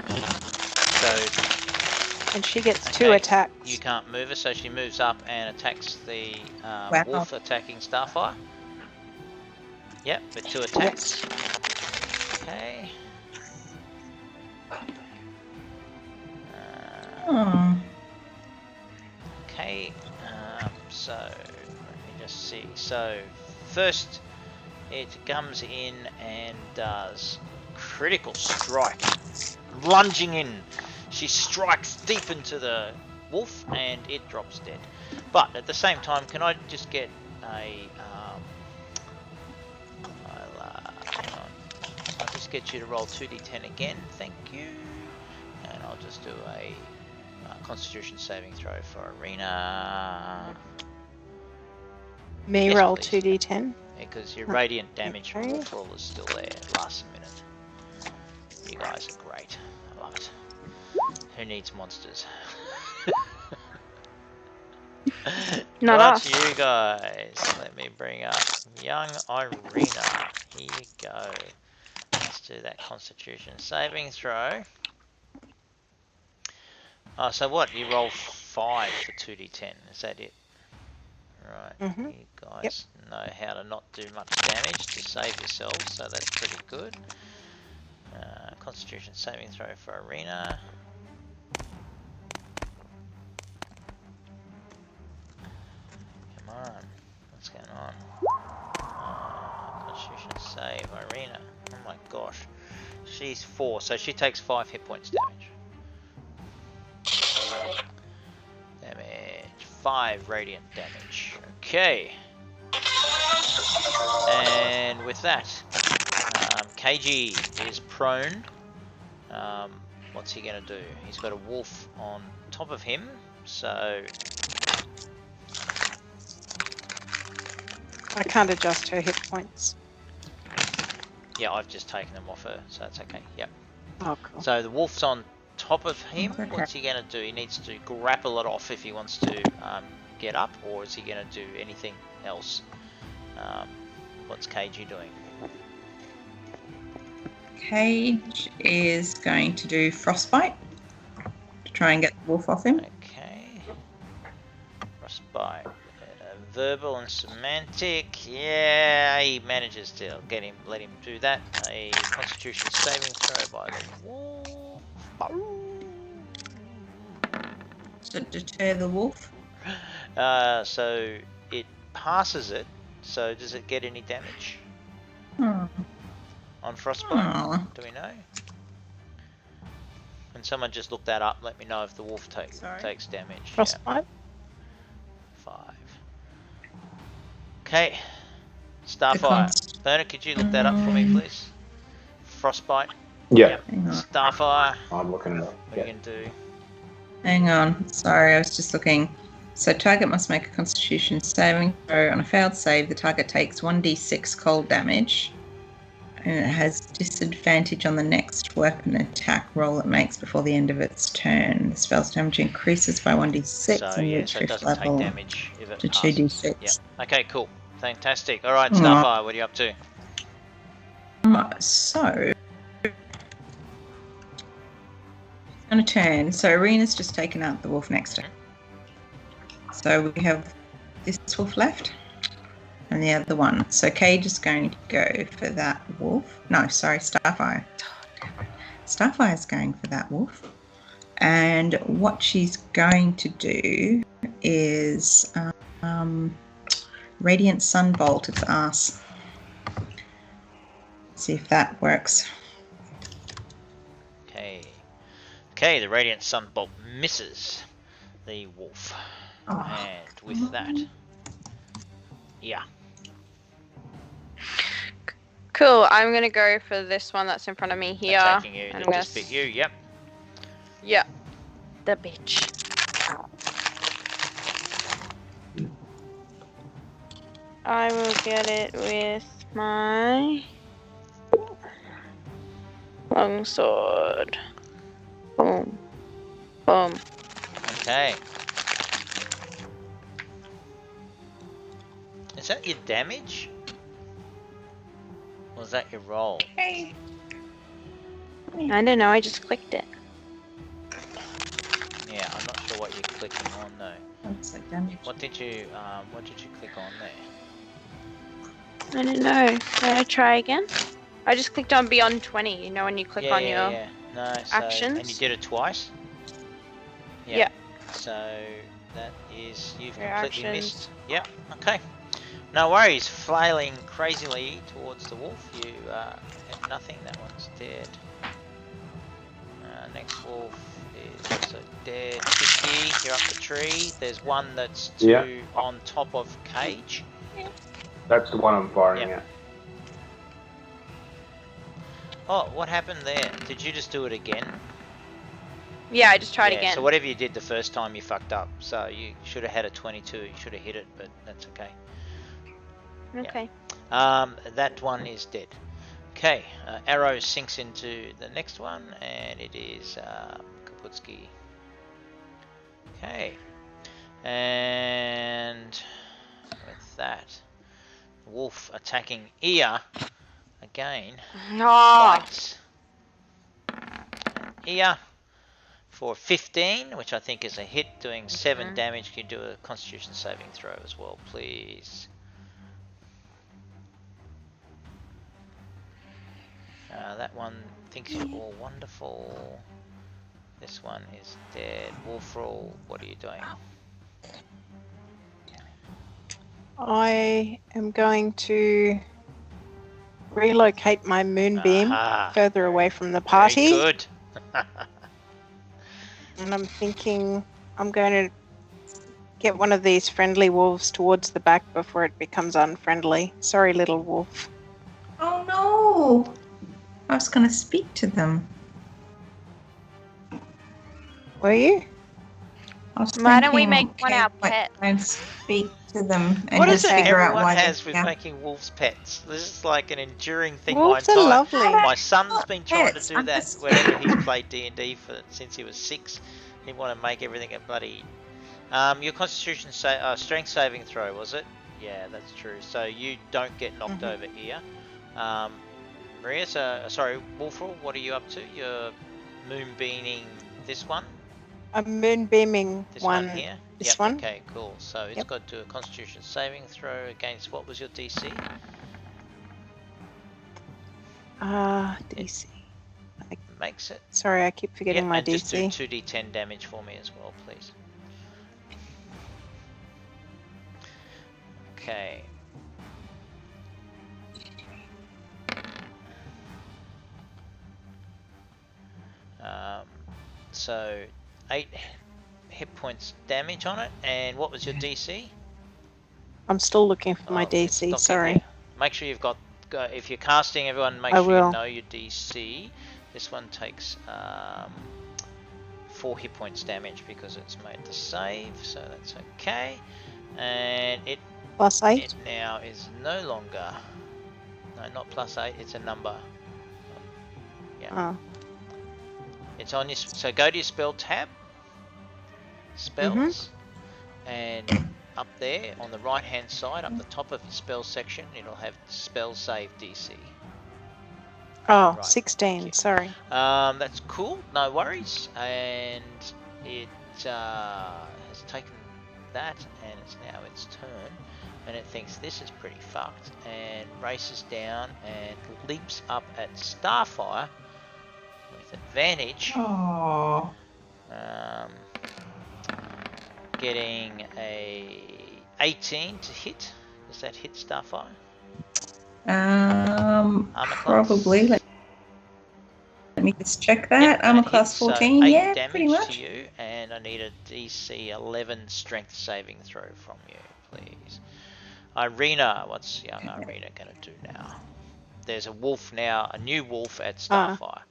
So, And she gets 2 okay, attacks. you can't move her, so she moves up and attacks the Wow. wolf attacking Starfire. Yep, with 2 attacks. Okay. Oh. Okay, so let me just see. So first it comes in and does critical strike, lunging in. She strikes deep into the wolf and it drops dead. But at the same time, can I just get a I'll just get you to roll 2d10 again, thank you. And I'll just do a Constitution saving throw for Irina. Me Yes, roll please. 2d10. Because your radiant damage from Okay. Wolfroll is still there. Last minute. You guys are great. I love it. Who needs monsters? Not Not us. you guys. Let me bring up young Irina. Here you go. Let's do that Constitution saving throw. Oh, so what? You roll 5 for 2d10. Is that it? Right. Mhm. You guys know how to not do much damage to save yourselves, so that's pretty good. Constitution saving throw for Irina. Come on. What's going on? Constitution save Irina. Oh my gosh. She's 4, so she takes 5 hit points damage. Damage. 5 radiant damage. Okay. And with that, KG is prone. What's he gonna do? He's got a wolf on top of him, so I can't adjust her hit points. yeah, I've just taken them off her, so that's okay. Yep. Oh, cool. So the wolf's on top of him. Okay. What's he gonna do? He needs to grapple it off if he wants to get up, or is he gonna do anything else? What's KG doing? Cage is going to do frostbite to try and get the wolf off him. Okay. Frostbite. Verbal and semantic. Yeah, he manages to let him do that. A Constitution saving throw by the wolf. To deter the wolf. So it passes it. So does it get any damage Oh. on frostbite? Oh. Do we know? Can someone just look that up? Let me know if the wolf Sorry? takes damage. Yeah. Frostbite? 5. Okay. Starfire. Bernard, could you look that up for me, please? Frostbite. Yeah, Yep. Hang on. Starfire. I'm looking at it. What are you going to do? Hang on. Sorry, I was just looking. So target must make a Constitution saving throw. On a failed save, the target takes 1d6 cold damage. And it has disadvantage on the next weapon attack roll it makes before the end of its turn. The spell's damage increases by 1d6 So, and yeah, reach so it fifth doesn't level take damage if it to passes. 2d6. Yep. Okay, cool. Fantastic. Alright, Starfire, what are you up to? So, on a turn, so Arena's just taken out the wolf next to her. So we have this wolf left and the other one. So Cage is going to go for that wolf. No, sorry, Starfire. Starfire's going for that wolf. And what she's going to do is Radiant Sunbolt its ass. See if that works. Okay. Okay, the Radiant Sunbolt misses the wolf. Oh, And with that... Yeah. Cool. I'm gonna go for this one that's in front of me here. Attacking you. and That I'm gonna just bit you, yep. Yeah. The bitch. I will get it with my longsword. Boom. Boom. Okay. Is that your damage? Or is that your roll? okay. I don't know, I just clicked it. Yeah, I'm not sure what you're clicking on though. That's like damage. What did you click on there? I don't know. Can I try again? I just clicked on Beyond 20, you know when you click on your... Yeah. No, so, actions. and you did it twice? Yeah. So that is, you've Your completely actions. missed. Yep, okay. No worries, flailing crazily towards the wolf. You hit nothing, that one's dead. Next wolf is also dead. 50, you're up the tree. There's one that's on top of Cage. That's the one I'm firing Yep. at. Oh, what happened there? Did you just do it again? Yeah, I just tried Yeah, again. so whatever you did the first time, you fucked up. So you should have had a 22. You should have hit it, but that's okay. Okay. That one is dead. Okay, arrow sinks into the next one, and it is Kaputski. Okay, and with that, wolf attacking Ia again. Oh, Bites. Ia for 15, which I think is a hit, doing 7 damage. Can you do a Constitution saving throw as well, please? That one thinks you're all wonderful. This one is dead. Wolfrol, what are you doing? I am going to relocate my moonbeam Aha. further away from the party. Very good. And I'm thinking I'm going to get one of these friendly wolves towards the back before it becomes unfriendly. Sorry, little wolf. Oh no! I was going to speak to them. Were you? I was Why don't we thinking, make one our like, pet? and speak to them and What is just it figure out everyone why has they with making wolves pets? This is like an enduring thing. Wolves my are entire lovely. My son's been trying to Pets, do I'm that just- whenever he's played D&D since he was 6. He wanted to make everything a bloody... your Constitution strength saving throw, was it? Yeah, that's true. So you don't get knocked over here. Maria, sorry, Wolfrol, what are you up to? You're moonbeaming this one? I'm moonbeaming This one. one here? This Yep, one? okay, cool. So it's Yep. got to do a Constitution saving throw against, what was your DC? DC. Makes it. Sorry, I keep forgetting my and just do DC. 2d10 damage for me as well, please. Okay. So 8 hit points damage on it, and what was your DC? I'm still looking for my Oh, it's DC. not Sorry. getting make sure you've got. If you're casting, everyone make I sure will. you know your DC. This one takes 4 hit points damage because it's made the save, so that's okay. And it +8. now is no longer. No, not +8. It's a number. Yeah. Oh. It's on your. So go to your spell tab. Spells. And up there on the right hand side, up the top of the spell section, it'll have spell save DC. Oh, Right. 16. Sorry. That's cool, no worries. And it has taken that, and it's now its turn, and it thinks this is pretty fucked, and races down and leaps up at Starfire with advantage. Oh. Getting a 18 to hit. Does that hit Starfire? Armor Probably. class? Let me just check that. Yeah, Armor that class hits, so 14. 8 Yeah, damage pretty much. to you, and I need a DC 11 strength saving throw from you, please. Irina, what's young Irina going to do now? There's a wolf now, a new wolf at Starfire.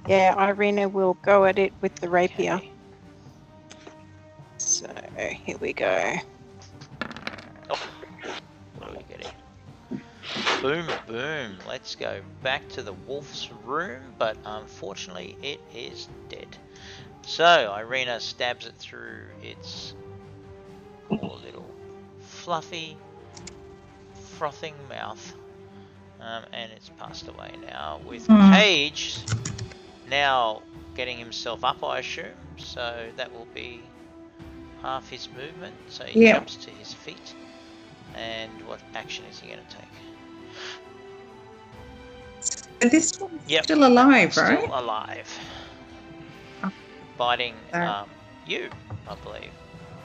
Yeah, Irina will go at it with the rapier. Okay. So here we go. Oh, what are we getting? Boom, boom. Let's go back to the wolf's room, but unfortunately it is dead. So Irina stabs it through its poor little fluffy, frothing mouth, and it's passed away now. With Cage now getting himself up, I assume, so that will be half his movement. So he jumps to his feet, and what action is he going to take? So this one's still alive, right? Still alive. Biting you, I believe.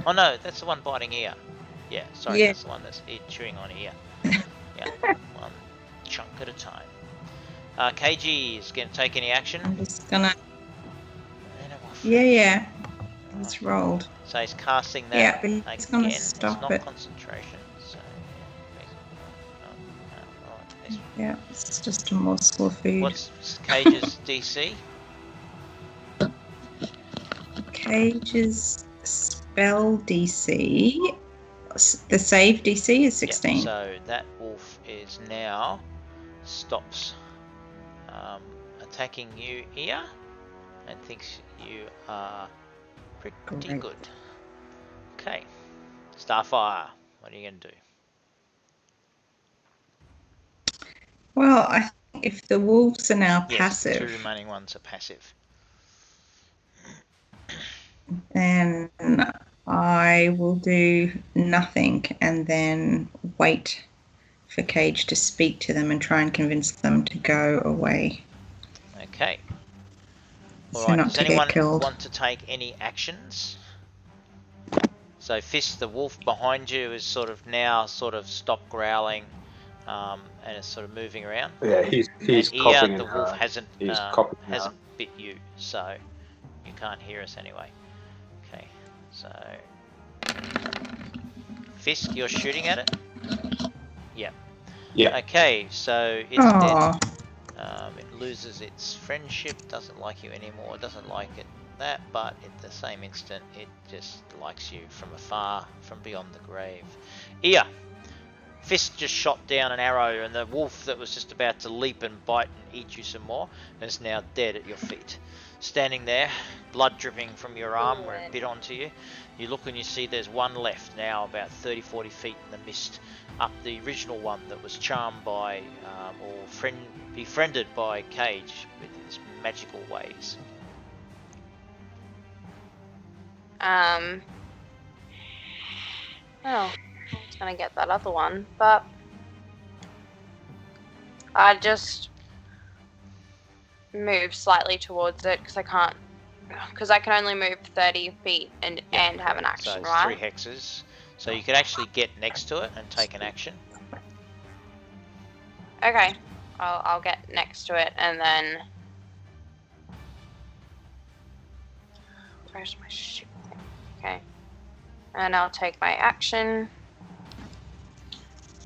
Oh no, that's the one biting ear. Yeah, sorry, that's the one that's chewing on ear. Yeah, one chunk at a time. KG is going to take any action. I'm just gonna. Yeah. It's rolled. So he's casting that Yeah, but he's again. gonna stop it's not it. concentration. So Yeah, it's just a morsel of food. what's Cage's DC? Cage's spell DC. The save DC is 16. Yep, so that wolf is now stops attacking you here and thinks you are pretty good. Okay, Starfire, what are you going to do? Well, I think if the wolves are now passive, the 2 remaining ones are passive. then I will do nothing and then wait for Cage to speak to them and try and convince them to go away. Okay. So Alright, not does to get anyone killed. want to take any actions? So Fist, the wolf behind you, is stopped growling and is sort of moving around. Yeah, he's and coughing. The wolf hasn't hasn't bit you, so you can't hear us anyway. Okay, so Fisk, you're shooting at it? Yep. Yeah. Okay, so it's dead. It loses its friendship, doesn't like you anymore, doesn't like it that, but at the same instant it just likes you from afar, from beyond the grave. Ear! Fist just shot down an arrow, and the wolf that was just about to leap and bite and eat you some more is now dead at your feet. Standing there, blood dripping from your arm where it bit onto you. You look and you see there's one left now, about 30-40 feet in the mist, up the original one that was charmed by, befriended by Cage with his magical ways. Oh, I was gonna get that other one, but I just move slightly towards it because I can only move 30 feet and have an action, so it's right? 3 hexes. So you can actually get next to it and take an action. Okay, I'll get next to it and then. Where's my shit? Okay, and I'll take my action.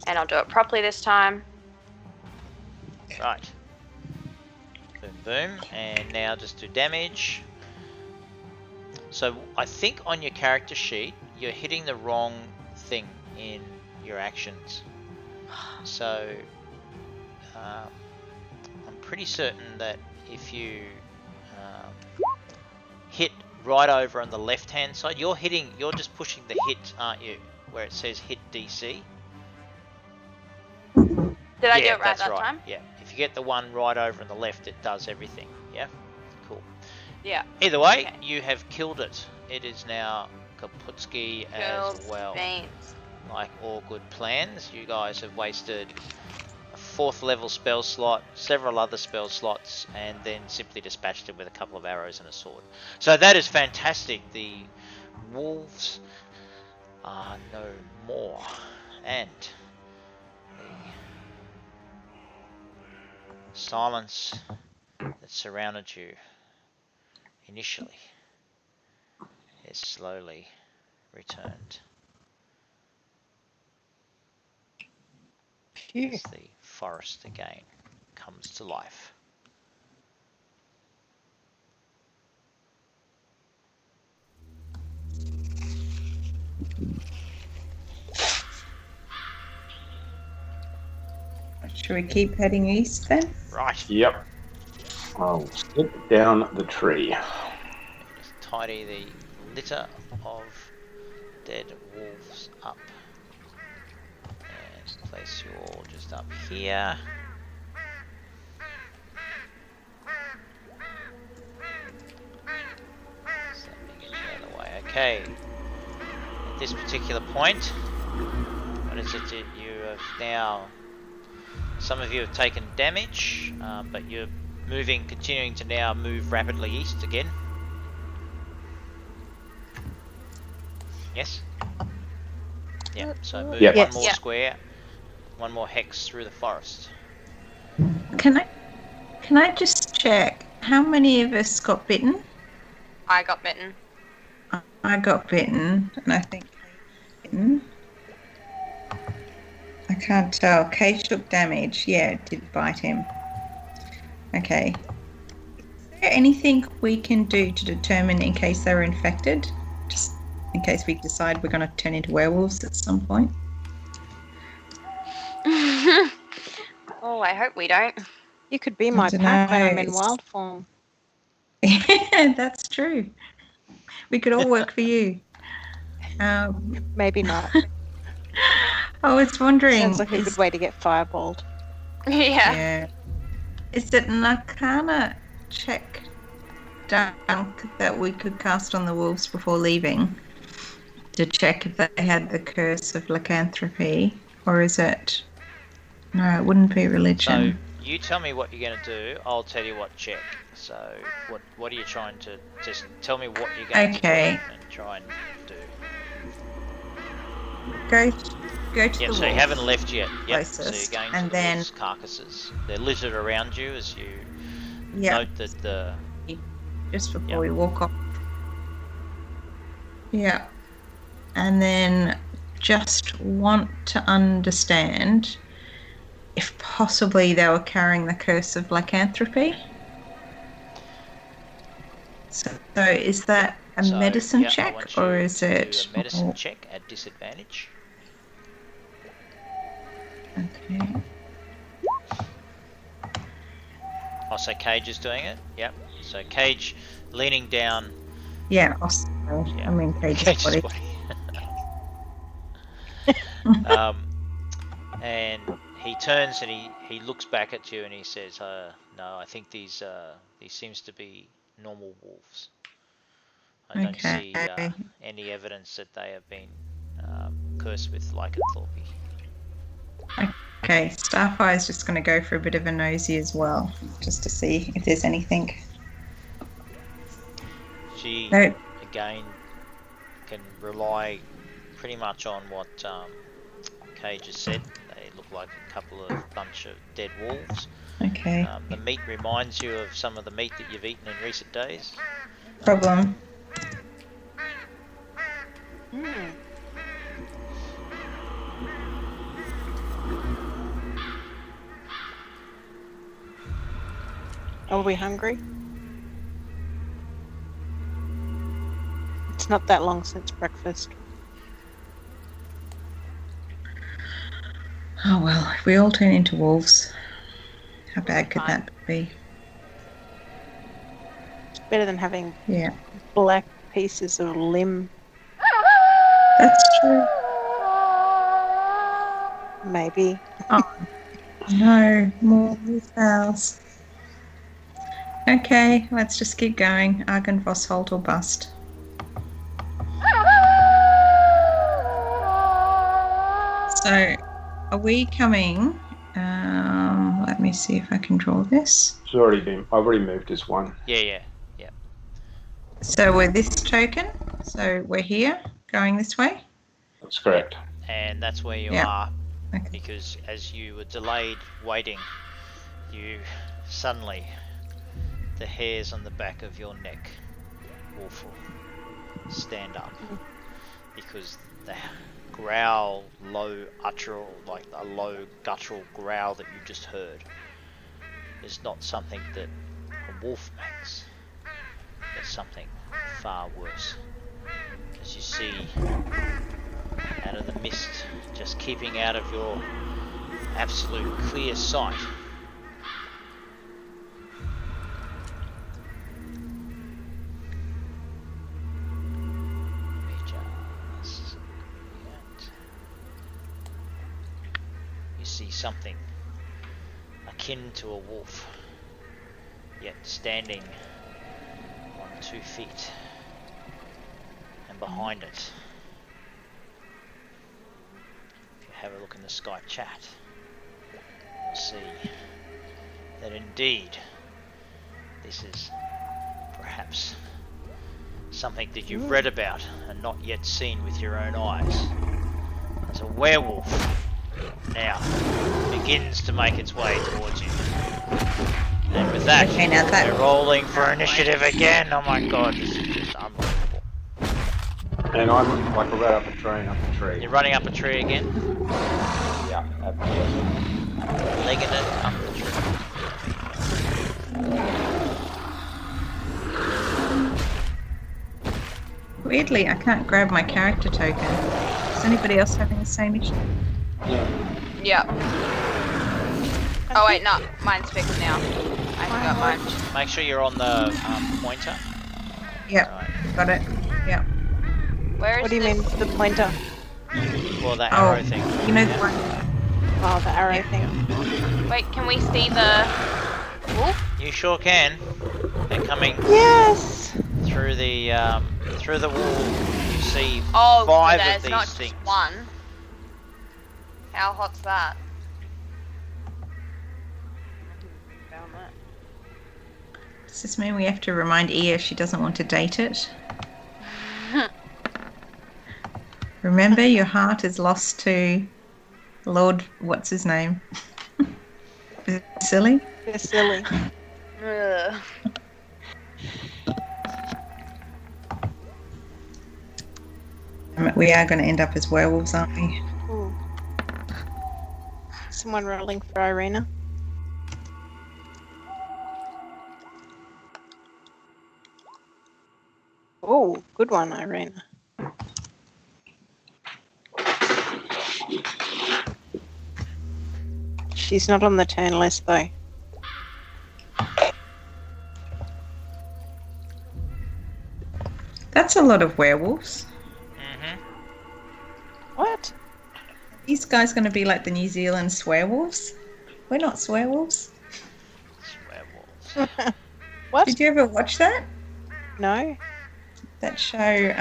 And I'll do it properly this time. Right. Boom, boom. And now just do damage. So I think on your character sheet, you're hitting the wrong thing in your actions. So I'm pretty certain that if you hit right over on the left hand side, you're just pushing the hit, aren't you? Where it says hit DC. Did I do it right that time? Yeah. If you get the one right over on the left, it does everything. Yeah. Cool. Yeah. Either way, Okay. you have killed it. It is now Kaputski as well. Beans. Like all good plans, you guys have wasted a 4th level spell slot, several other spell slots, and then simply dispatched it with a couple of arrows and a sword. So that is fantastic. The wolves are no more. And the silence that surrounded you initially is slowly returned. Phew. As the forest again comes to life. Should we keep heading east then? Right. Yep. I'll slip down the tree. Just tidy the litter of dead wolves up. And place you all just up here. So let me get you out of the way. Okay. At this particular point, what is it that you have now... Some of you have taken damage, but you're continuing to now move rapidly east again. Yes? Yep, so move Yep. one more Yes. square, one more hex through the forest. Can I just check how many of us got bitten? I got bitten. I got bitten, and I think bitten. I can't tell. Kay took damage. Yeah, it did bite him. Okay. Is there anything we can do to determine in case they're infected? Just in case we decide we're going to turn into werewolves at some point? Oh, I hope we don't. You could be my dunno, pack when I'm in it's- wild form. That's true. We could all work for you. Maybe not. I was wondering. Sounds like a good way to get fireballed. Yeah. Yeah. Is it an Arcana check dunk that we could cast on the wolves before leaving to check if they had the curse of lycanthropy? Or is it... No, it wouldn't be So religion. you tell me what you're going to do, I'll tell you what check. So what are you trying to... Just tell me what you're going to do and try and do. Go to Yep, the so you wolves. haven't left yet. Yep, so closest, you're going and to the then- wolves' carcasses. They're littered around you as you Yeah, note that the... just before yeah. we walk off. Yeah. And then just want to understand if possibly they were carrying the curse of lycanthropy. So is that a So, medicine yeah, I check want you or is to it... do a medicine check at disadvantage. Okay. Oh, so Cage is doing it? Yep. So Cage leaning down. Yeah, Yeah. I mean Cage's Cage's body. body. And he turns and he looks back at you and he says, no, I think these seems to be normal wolves. I don't see Okay. any evidence that they have been cursed with lycanthropy. Okay, Starfire's just going to go for a bit of a nosy as well, just to see if there's anything. She, No. again, can rely pretty much on what Cage has said. They look like a bunch of dead wolves. Okay. The meat reminds you of some of the meat that you've eaten in recent days. Problem. Are we hungry? It's not that long since breakfast. Oh well, if we all turn into wolves, how bad could Fine. that be? It's better than having Yeah, black pieces of limb, that's true. maybe. Oh no, more wolf owls. Okay, let's just keep going. Argynvoss halt or bust. So, are we coming? Let me see if I can draw this. It's already been. I've already moved as one. Yeah. So we're this token. So we're here, going this way. That's correct. And that's where you Yeah. are, Okay. because as you were delayed waiting, you suddenly, the hairs on the back of your neck, Wolf, stand up, because the growl, low utteral, like a low guttural growl that you just heard, is not something that a wolf makes. It's something far worse. As you see out of the mist, just keeping out of your absolute clear sight, you see something akin to a wolf, yet standing on 2 feet, and behind it, if you have a look in the Skype chat, you'll see that indeed this is perhaps something that you've read about and not yet seen with your own eyes, as a werewolf now begins to make its way towards you. And with that, Okay, now that- we're rolling for initiative again. Oh my god, this is just unbelievable. And I'm like right up a tree, up a tree. You're running up a tree again, Yeah, absolutely. legging it up the tree. Weirdly, I can't grab my character token. Is anybody else having the same issue? Yep. Oh wait, no, mine's fixed now. I forgot mine. Make sure you're on the pointer. Yep, Right. got it. Yep. Where is What do you this? mean the pointer? Well, that Oh, arrow thing. You know the one. Oh, the arrow thing. Wait, can we see the wolf? You sure can. They're coming Yes! through the wall. You see Oh, 5 so of there's these not things. just one. How hot's that? Does this mean we have to remind Ia she doesn't want to date it? Remember, your heart is lost to Lord, what's his name? Silly? They're silly. Ugh. We are going to end up as werewolves, aren't we? Ooh. Someone rolling for Irina. Oh, good one, Irina. She's not on the turn list though. That's a lot of werewolves. What? These guys going to be like the New Zealand swearwolves? We're not swearwolves. Werewolves. What? Did you ever watch that? No. That show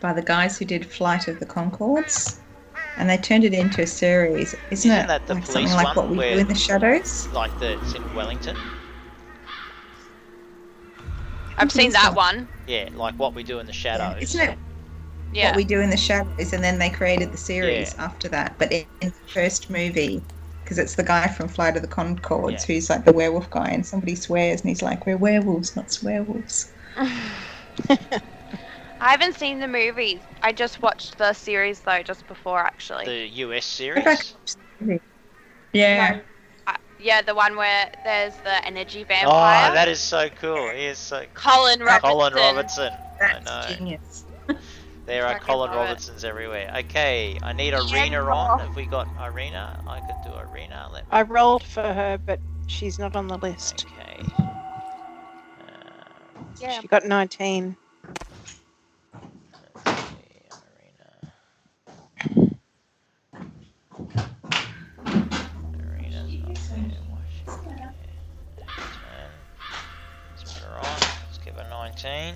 by the guys who did Flight of the Conchords? And they turned it into a series. Isn't it that the like police something like one what we where- do in the shadows? Like it's in Wellington. I've seen that one. Yeah, like what we do in the shadows. Isn't it Yeah. what we do in the shadows? And then they created the series after that. But in the first movie, because it's the guy from Flight of the Conchords who's like the werewolf guy, and somebody swears and he's like, we're werewolves, not swearwolves. I haven't seen the movies. I just watched the series though, just before actually. The US Go back series. and watch the movie. Yeah. Yeah, the one where there's the energy Oh, vampire. that is so cool. He is so Colin Robertson. Colin Robertson. I That's know. genius. There are Fucking Colin love it. Robertsons everywhere. Okay, I need Arena on. Have we got Arena? I could do Arena. Let me. I rolled for her, but she's not on the list. Okay. Yeah. She got 19. Let's see, Arena. Arena's not there. Why is she not there? 10. Let's put her on. Let's give her 19.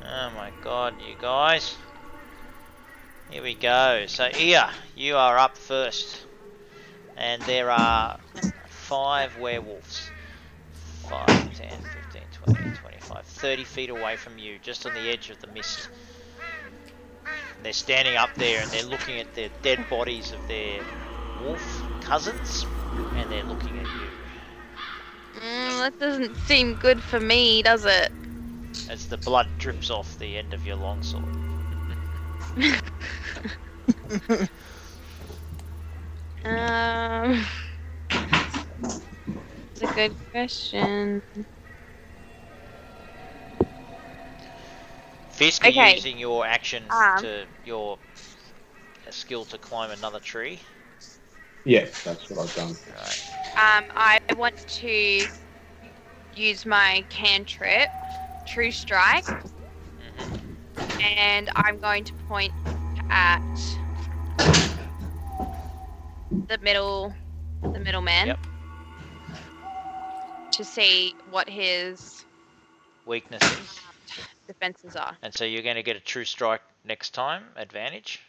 Oh my god, you guys. Here we go. So, Ia, you are up first. And there are 5 werewolves. 5, 10, 15, 20, 25, 30 feet away from you, just on the edge of the mist. They're standing up there and they're looking at the dead bodies of their wolf cousins, and they're looking at you. That doesn't seem good for me, does it? As the blood drips off the end of your longsword. It's a good question. Fisk, are you Okay. using your action to your skill to climb another tree? Yeah, that's what I've done. Right. I want to use my cantrip, True Strike, and I'm going to point at the middleman, Yep. to see what his Weaknesses. defenses are. And so you're going to get a true strike next time, advantage.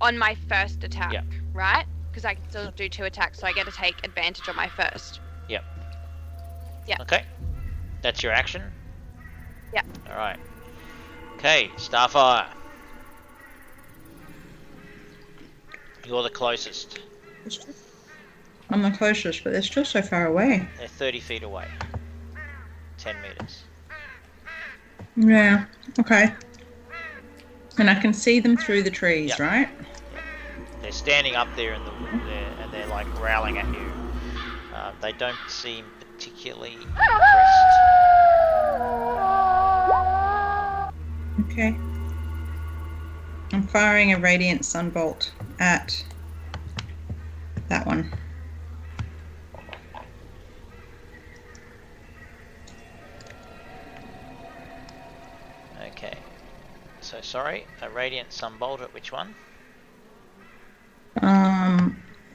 On my first attack, Yep. right? Because I can still do 2 attacks, so I get to take advantage on my first. Yep. Yep. Okay. That's your action? Yep. Alright. Okay, Starfire. You're the closest. I'm the closest, but they're still so far away. They're 30 feet away. 10 meters. Yeah, okay. And I can see them through the trees, Yep. right? They're standing up there and they're like growling at you. They don't seem particularly impressed. Okay. I'm firing a radiant sunbolt at that one. Okay. So sorry, a radiant sunbolt at which one?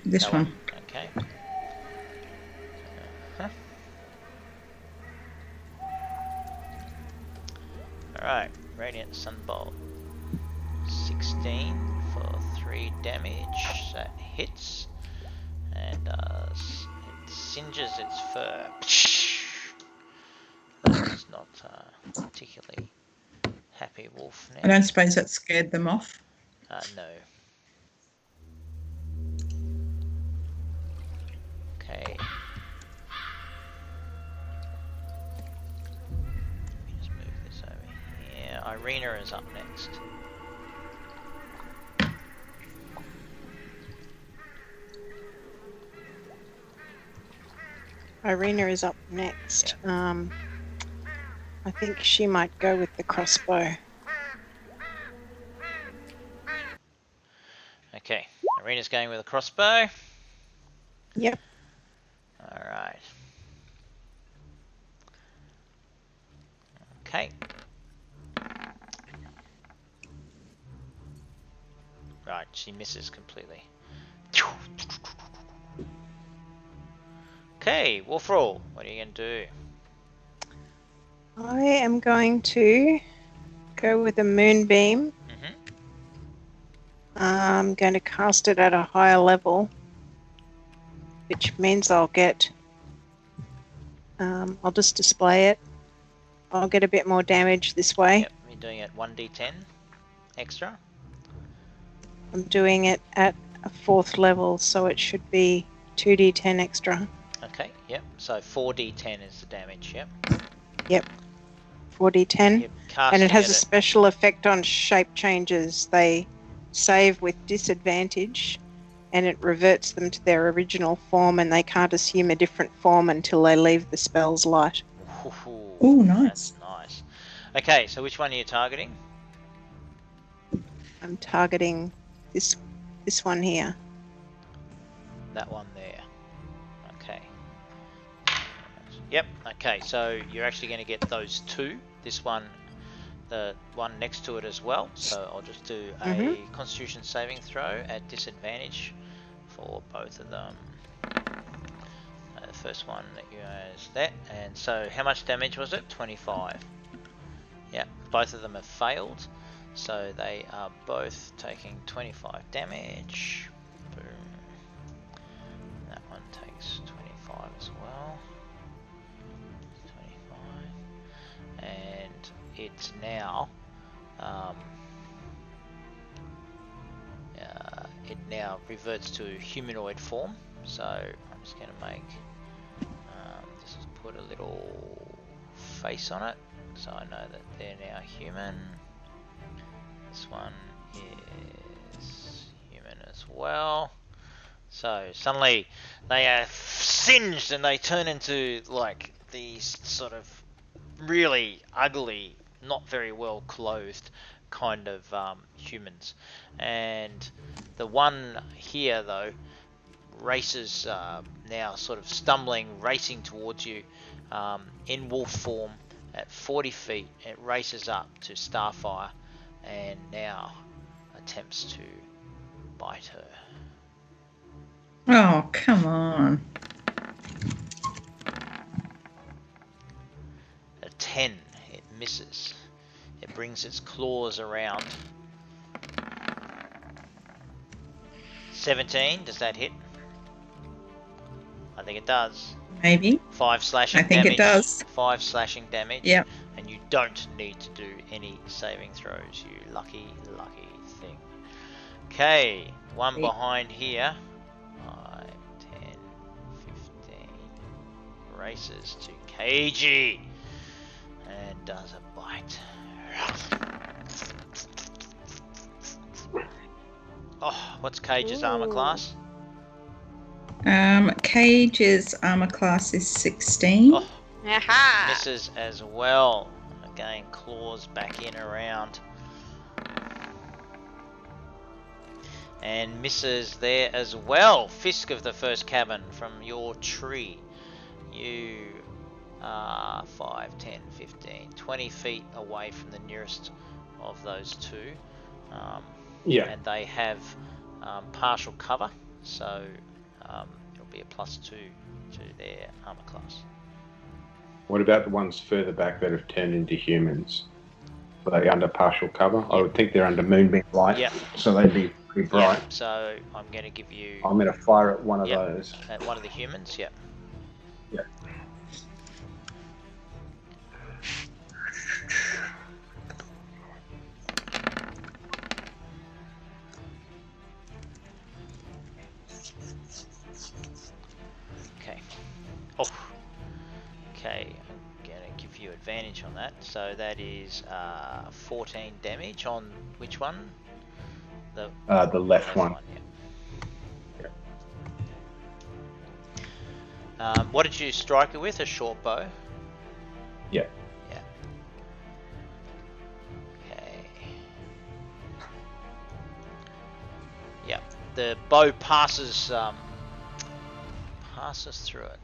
This That one. Okay. Alright, radiant sunbolt. 16 for 3 damage. That hits. And it singes its fur. That's not particularly happy wolf now. I don't suppose that scared them off. No. Okay. Let me just move this over here. Irina is up next. Irina is up next. I think she might go with the crossbow. Okay. Irina's going with a crossbow. Yep. Alright. Okay. Right, she misses completely. Okay, Wolfroll, what are you going to do? I am going to go with a moonbeam. I'm going to cast it at a higher level, which means I'll get... I'll just display it. I'll get a bit more damage this way. Yep, you're doing it 1d10 extra. I'm doing it at a 4th level, so it should be 2d10 extra. Okay, yep. So 4d10 is the damage, yep. Yep. 4d10. You're And it has a casting special effect on shape changes. They save with disadvantage, and it reverts them to their original form, and they can't assume a different form until they leave the spell's light. Ooh, nice. That's nice. Okay, so which one are you targeting? I'm targeting this one here. That one there. Okay. Yep. Okay, so you're actually going to get those two. This one, the one next to it as well. So I'll just do a Constitution saving throw at disadvantage for both of them. The first one that you is that. And so how much damage was it? 25. Yep. Both of them have failed. So they are both taking 25 damage. Boom. That one takes 25 as well. 25. And it's now it now reverts to humanoid form. So I'm just going to make just put a little face on it, so I know that they're now human. This one is human as well. So suddenly they are singed and they turn into like these sort of really ugly, not very well clothed kind of humans. And the one here though races now sort of stumbling, racing towards you in wolf form at 40 feet. It races up to Starfire and now attempts to bite her. Oh, come on. A 10, it misses. It brings its claws around. 17, does that hit? I think it does. Maybe. 5 slashing I think damage. it does. 5 slashing damage. Yep. And you don't need to do any saving throws, you lucky, lucky thing. Okay, one Yep. behind here. 5, 10, 15. Races to KG. And does a bite. Oh, what's Cage's armor class? Cage's armor class is 16. Oh, Aha! misses as well. Again, claws back in around. And misses there as well. Fisk of the first cabin from your tree. You are 5, 10, 15, 20 feet away from the nearest of those two. Yeah. And they have partial cover, so it'll be a +2 to their armor class. What about the ones further back that have turned into humans? Are they under partial cover? I would think they're under moonbeam light. Yep. So they'd be pretty bright. Yep. So I'm going to give you I'm going to fire at one of Yep. those. at one of the humans. Yep. Yeah. Okay. Oh. Okay. I'm going to give you advantage on that. So that is 14 damage on which one? The left one. Yeah. What did you strike it with? A short bow? Yeah. Yeah. Okay. Yep. The bow passes through it,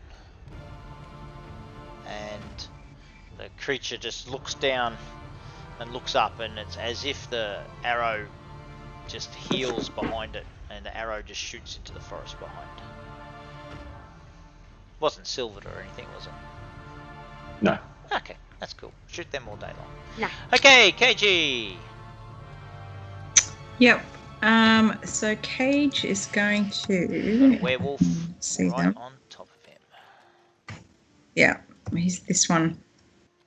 and the creature just looks down and looks up, and it's as if the arrow just heals behind it, and the arrow just shoots into the forest behind. Wasn't silvered or anything, was it? No. Okay, that's cool. Shoot them all day long. No. Okay, KG. Yep. So Cage is going to Werewolf see right them. on top of him. Yeah, he's this one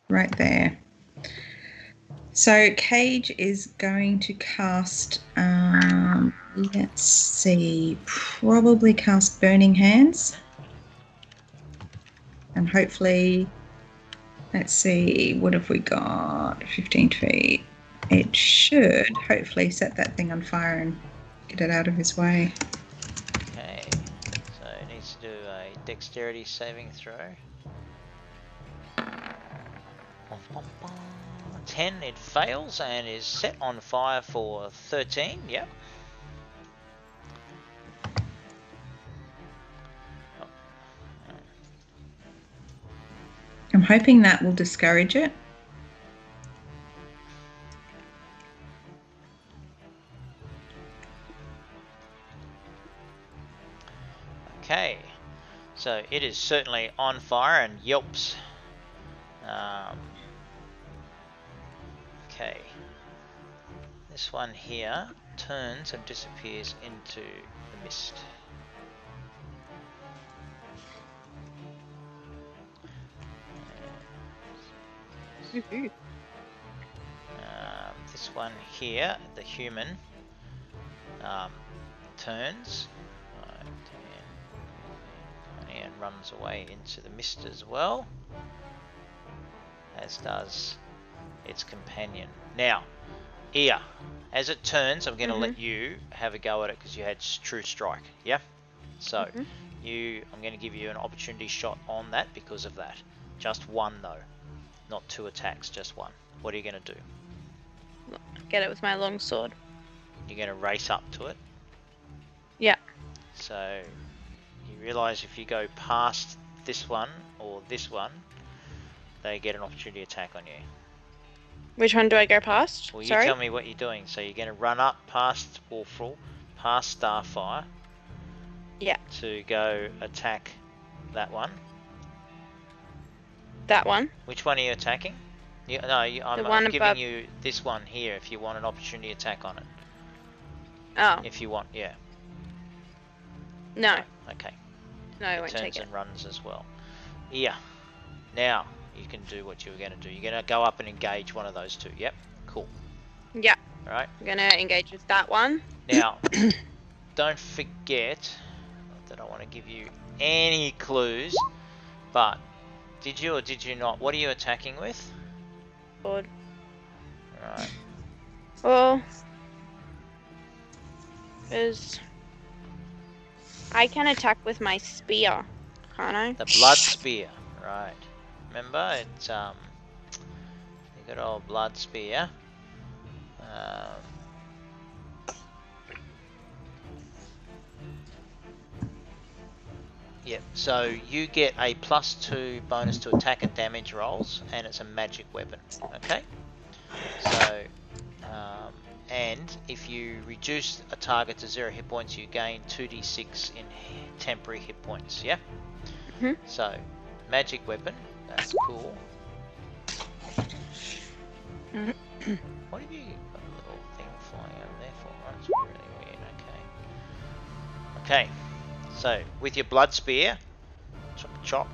right there. So Cage is going to cast, let's see, probably cast Burning Hands. And hopefully, let's see, what have we got? 15 feet. It should hopefully set that thing on fire and get it out of his way. Okay, so it needs to do a dexterity saving throw. 10, it fails and is set on fire for 13, yep. I'm hoping that will discourage it. Okay, so it is certainly on fire and yelps. Okay, this one here turns and disappears into the mist. This one here, the human, turns and runs away into the mist as well, as does its companion. Now, Ia, as it turns, I'm going to let you have a go at it because you had true strike, yeah? So, I'm going to give you an opportunity shot on that because of that. Just one though, not 2 attacks, just one. What are you going to do? Get it with my long sword. You're going to race up to it. Yeah. So you realise if you go past this one or this one, they get an opportunity attack on you. Which one do I go past? Well, you Sorry? tell me what you're doing. So you're going to run up past Wolfrel, past Starfire. Yeah. To go attack that one. That one? Which one are you attacking? I'm giving you this one here if you want an opportunity attack on it. Oh. If you want, yeah. No. Okay. No, I won't take Turns it. and runs as well. Yeah. Now you can do what you were going to do. You're going to go up and engage one of those two. Yep. Cool. Yeah. All right. I'm going to engage with that one. Now, don't forget that I want to give you any clues, but did you or did you not? What are you attacking with? Sword. Right. Well, I can attack with my spear, can't I? The blood spear, right? Remember, it's the good old blood spear. Yep. So you get a +2 bonus to attack and damage rolls, and it's a magic weapon. Okay. So, and if you reduce a target to 0 hit points, you gain 2d6 in temporary hit points. Yeah. So, magic weapon. That's cool. What have you got a little thing flying over there for? That's really weird. Okay. So, with your blood spear, chop chop.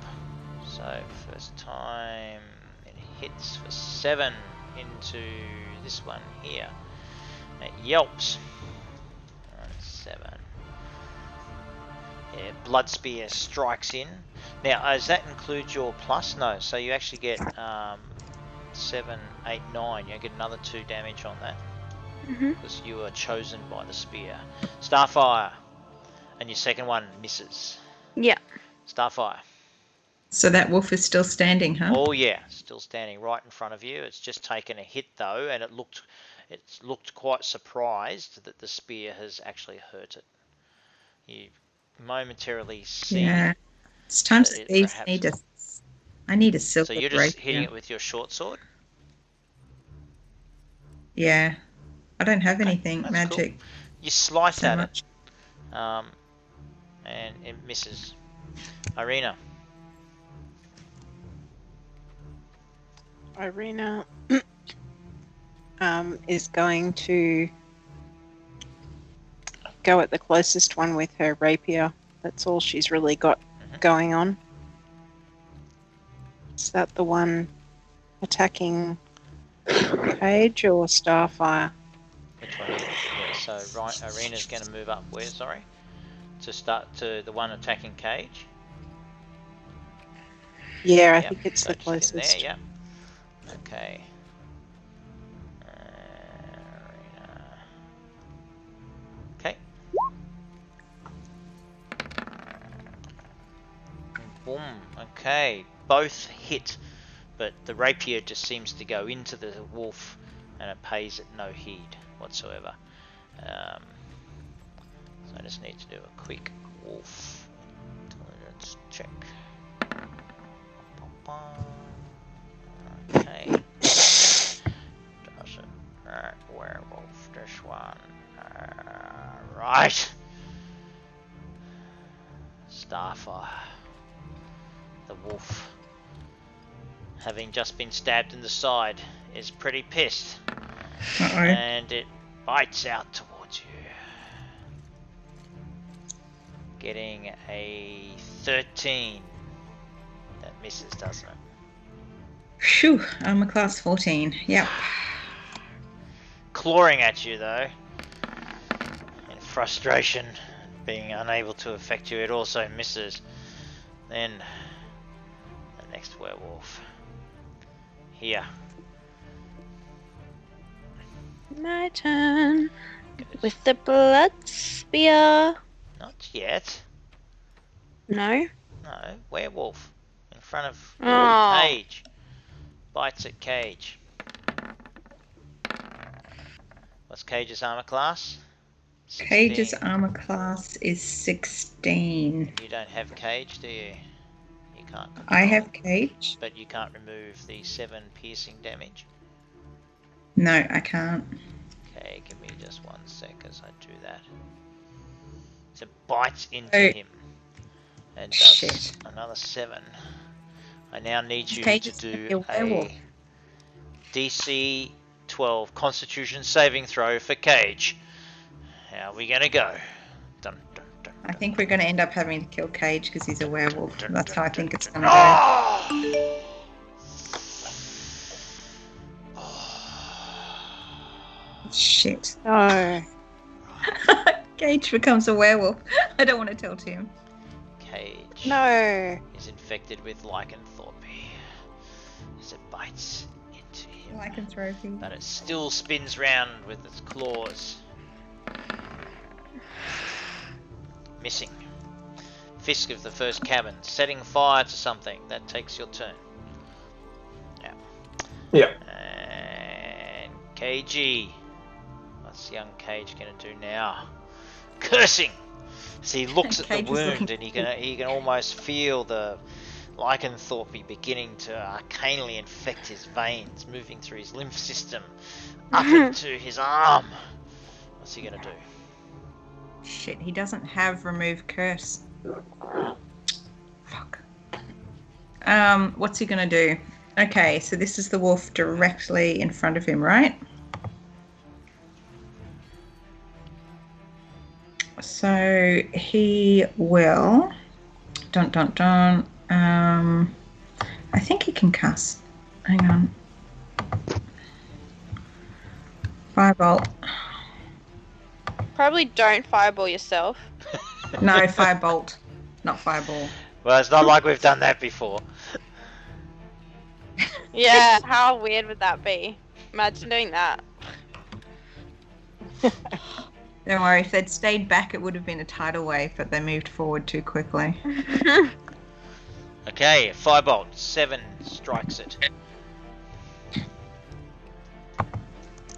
So, first time it hits for 7 into this one here. It yelps. 7. Yeah, blood spear strikes in. Now, does that include your plus? No. So you actually get 7, 8, 9. You get another 2 damage on that because you are chosen by the spear. Starfire, and your second one misses. Yeah. Starfire. So that wolf is still standing, huh? Oh yeah, still standing right in front of you. It's just taken a hit though, and it looked quite surprised that the spear has actually hurt it. You momentarily see. Yeah, it's time to save. I need a silver. So you're just hitting it with your short sword. Yeah, I don't have anything magic. Cool. You slice so at much. it, and it misses. Irina. Irina is going to go at the closest one with her rapier. That's all she's really got going on. Is that the one attacking Cage or Starfire? Which one? Yeah, so right, Irina's going to move up where, sorry? To start to the one attacking Cage? Yeah, I think it's the closest. In there, yeah. Okay. Boom. Okay, both hit, but the rapier just seems to go into the wolf, and it pays it no heed whatsoever. So I just need to do a quick wolf intelligence check. Okay. Doesn't hurt werewolf, this one. Right. Starfire. The wolf, having just been stabbed in the side, is pretty pissed. Uh-oh. And it bites out towards you. Getting a 13. That misses, doesn't it? Phew, I'm a class 14. Yep. Clawing at you though. In frustration, being unable to affect you, it also misses. Then the next werewolf. Here. My turn. With the blood spear. Not yet. No. No, werewolf. In front of Oh. Cage. Bites at Cage. What's Cage's armor class? 16. Cage's armor class is 16. You don't have Cage, do you? You can't control I have it, Cage. but you can't remove the 7 piercing damage. No, I can't. Okay, give me just 1 sec as I do that. So it bites into Oh. him and does Shit. another 7. I now need you Cage to is gonna be do a werewolf. a DC 12 Constitution saving throw for Cage. How are we gonna go? Dun, dun, dun, I think we're going to end up having to kill Cage because he's a werewolf. That's how I think it's going to Oh! go. Shit. No. Cage becomes a werewolf. I don't want to tell Tim. Cage No. is infected with lycanthropy as it bites into him, Lycanthropy. but it still spins round with its claws. Missing. Fisk of the first cabin, setting fire to something. That takes your turn. Yeah. Yeah. And KG. What's young Cage gonna do now? Cursing! As he looks at the Cage is wound looking- and he can almost feel the lycanthropy beginning to arcanely infect his veins, moving through his lymph system, up into his arm. What's he gonna do? Shit, he doesn't have remove curse. Fuck. What's he gonna do? Okay, so this is the wolf directly in front of him, right? So he will. Dun dun dun. I think he can cast. Hang on. Firebolt. Probably don't fireball yourself. No, firebolt, not fireball. Well, it's not like we've done that before. Yeah, how weird would that be? Imagine doing that. Don't worry, if they'd stayed back, it would have been a tidal wave, but they moved forward too quickly. Okay, firebolt 7 strikes it.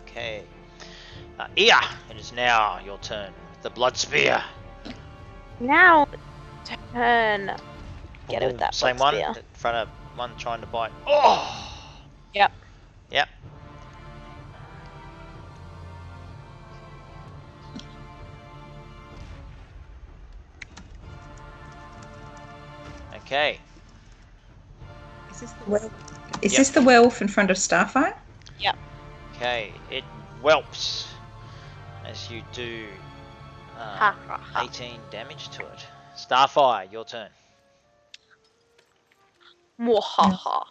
Okay, Ia, it is now your turn. The blood spear. Now, turn. Get it with that Same blood one spear. in front of one trying to bite. Oh. Yep. Yep. Okay. Is this the werewolf in front of Starfire? Okay, it whelps as you do Ha, ha, ha. 18 damage to it. Starfire, your turn. Mwahaha.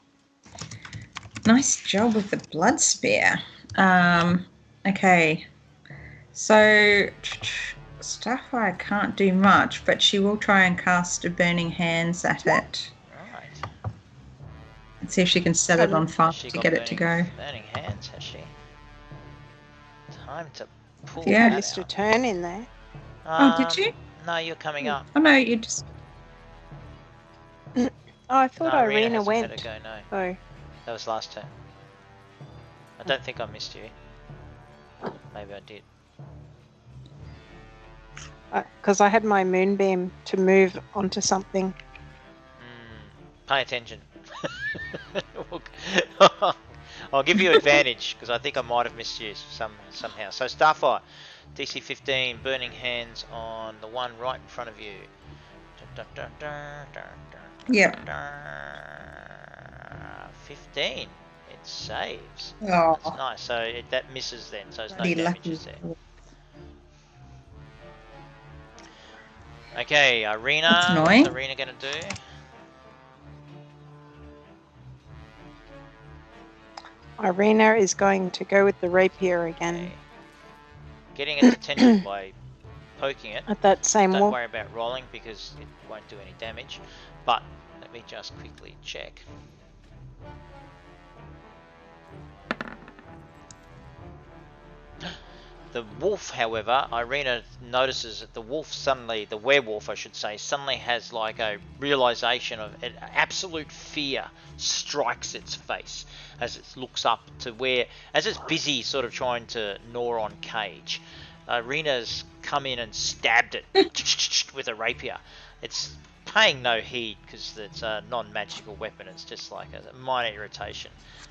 Nice job with the blood spear. Okay, so Starfire can't do much, but she will try and cast a burning hands at it Right. and see if she can set it on fire She to got get it to go. burning hands, has she? Time to pull Yeah. that Missed a out. turn in there. Oh, did you? No, you're coming up. Oh no, you just. Oh, I thought No, Irina hasn't went. had a go, no. Oh, That was last turn. I don't think I missed you. Maybe I did. because I had my moonbeam to move onto something. Pay attention. I'll give you advantage because I think I might have missed you somehow. So Starfire, DC 15, Burning Hands on the one right in front of you. Yep. 15. It saves. Oh, That's nice. So that misses then. So there's no bloody damages lucky. there. Okay, That's Arena. annoying. What's Arena gonna do? Irina is going to go with the rapier again Okay. Getting its attention by poking it. at that same Don't wall. worry about rolling because it won't do any damage. But let me just quickly check. The wolf, however, Irina notices that the wolf suddenly, the werewolf I should say, suddenly has like a realization of an absolute fear strikes its face as it looks up to where, as it's busy sort of trying to gnaw on Cage. Irina's come in and stabbed it with a rapier. It's paying no heed because it's a non-magical weapon. It's just like a minor irritation,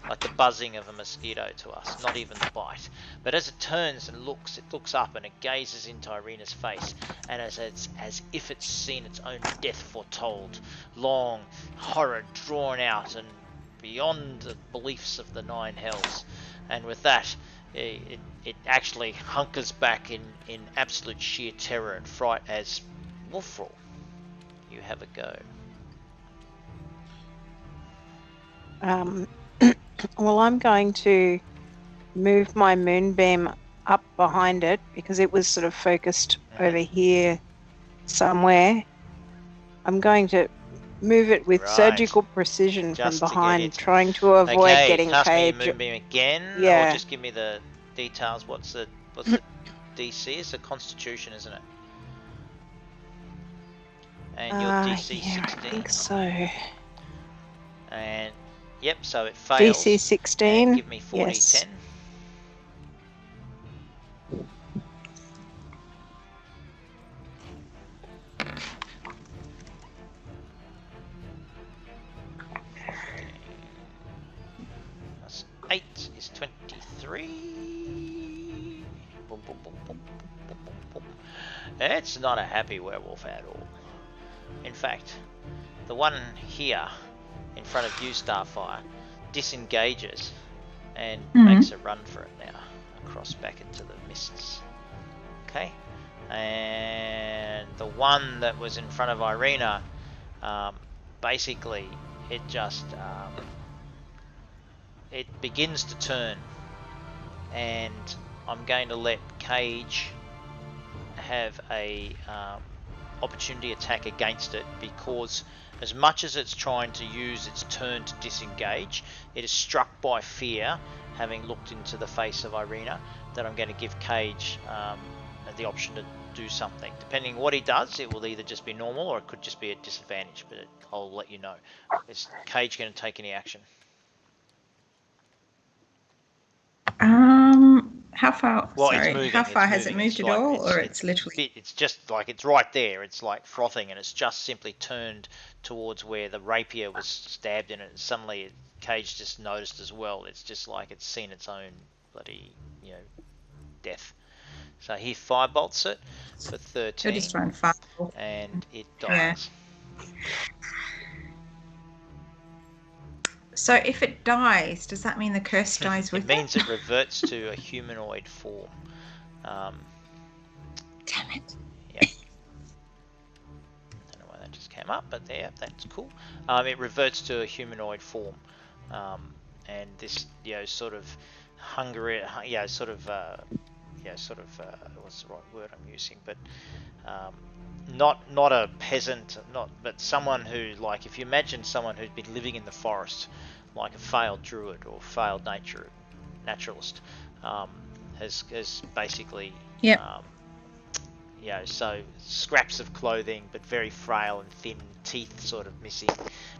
like the buzzing of a mosquito to us, not even the bite. But as it turns and looks, it looks up and it gazes into Irina's face, and as if it's seen its own death foretold, long, horror drawn out and beyond the beliefs of the nine hells. And with that, it actually hunkers back in absolute sheer terror and fright as Wolfrall, you have a go. Well, I'm going to move my moonbeam up behind it because it was sort of focused over here somewhere. I'm going to move it with Right. surgical precision Just from to get behind, it. trying to avoid Okay, getting cast me Cage. your moonbeam again, Yeah. or just give me the details. What's the DC? It's a Constitution, isn't it? And your DC Yeah, 16. I think so. And yep, so it fails. DC 16. And give me 4d10. Yes. Plus 8 is 23. Boom, boom, boom, boom, boom, boom, boom, boom. It's not a happy werewolf at all. In fact, the one here in front of you, Starfire, disengages and makes a run for it now, across back into the mists. Okay, and the one that was in front of Irina, basically, it just it begins to turn, and I'm going to let Cage have a opportunity attack against it, because as much as it's trying to use its turn to disengage, it is struck by fear, having looked into the face of Irina, that I'm going to give Cage the option to do something. Depending on what he does, it will either just be normal or it could just be a disadvantage, but I'll let you know. Is Cage going to take any action? How far? Well, sorry, it's moving. how far it's has moving. it moved It's at like, all, or it's literally? It's just like it's right there. It's like frothing, and it's just simply turned towards where the rapier was stabbed in it. And suddenly, Cage just noticed as well. It's just like it's seen its own bloody, death. So he firebolts it for 13, You'll just run fast. and it Yeah. dies. So if it dies, does that mean the curse dies with It means it reverts to a humanoid form. Damn it. Yep. Don't know why that just came up, but there, that's cool. It reverts to a humanoid form, and this, sort of hungry, what's the right word I'm using? But not a peasant, but someone who, like, if you imagine someone who's been living in the forest, like a failed druid or failed naturalist, has basically, Yep. so scraps of clothing, but very frail and thin, teeth sort of missing,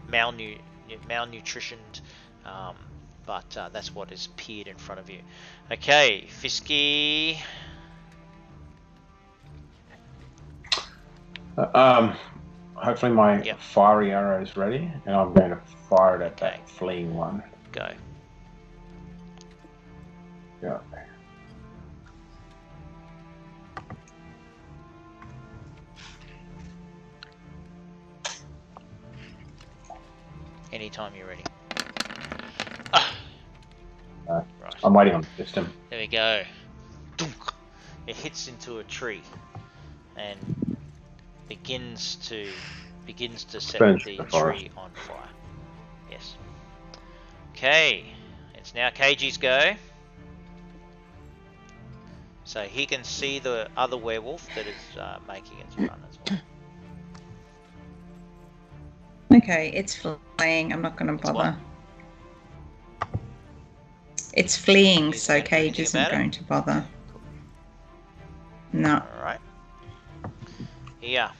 malnutritioned, but that's what has appeared in front of you. Okay, Fisky. Hopefully my fiery arrow is ready, and I'm going to fire it at that fleeing one. Go. Yeah. Anytime you're ready. Right. Right. I'm waiting on the system. There we go. It hits into a tree and begins to set the tree on fire. Yes. Okay. It's now Keiji's go. So he can see the other werewolf that is making its run as well. Okay, it's fleeing. I'm not going to bother. It's fleeing, so Cage isn't going to bother. No. Alright. Yeah.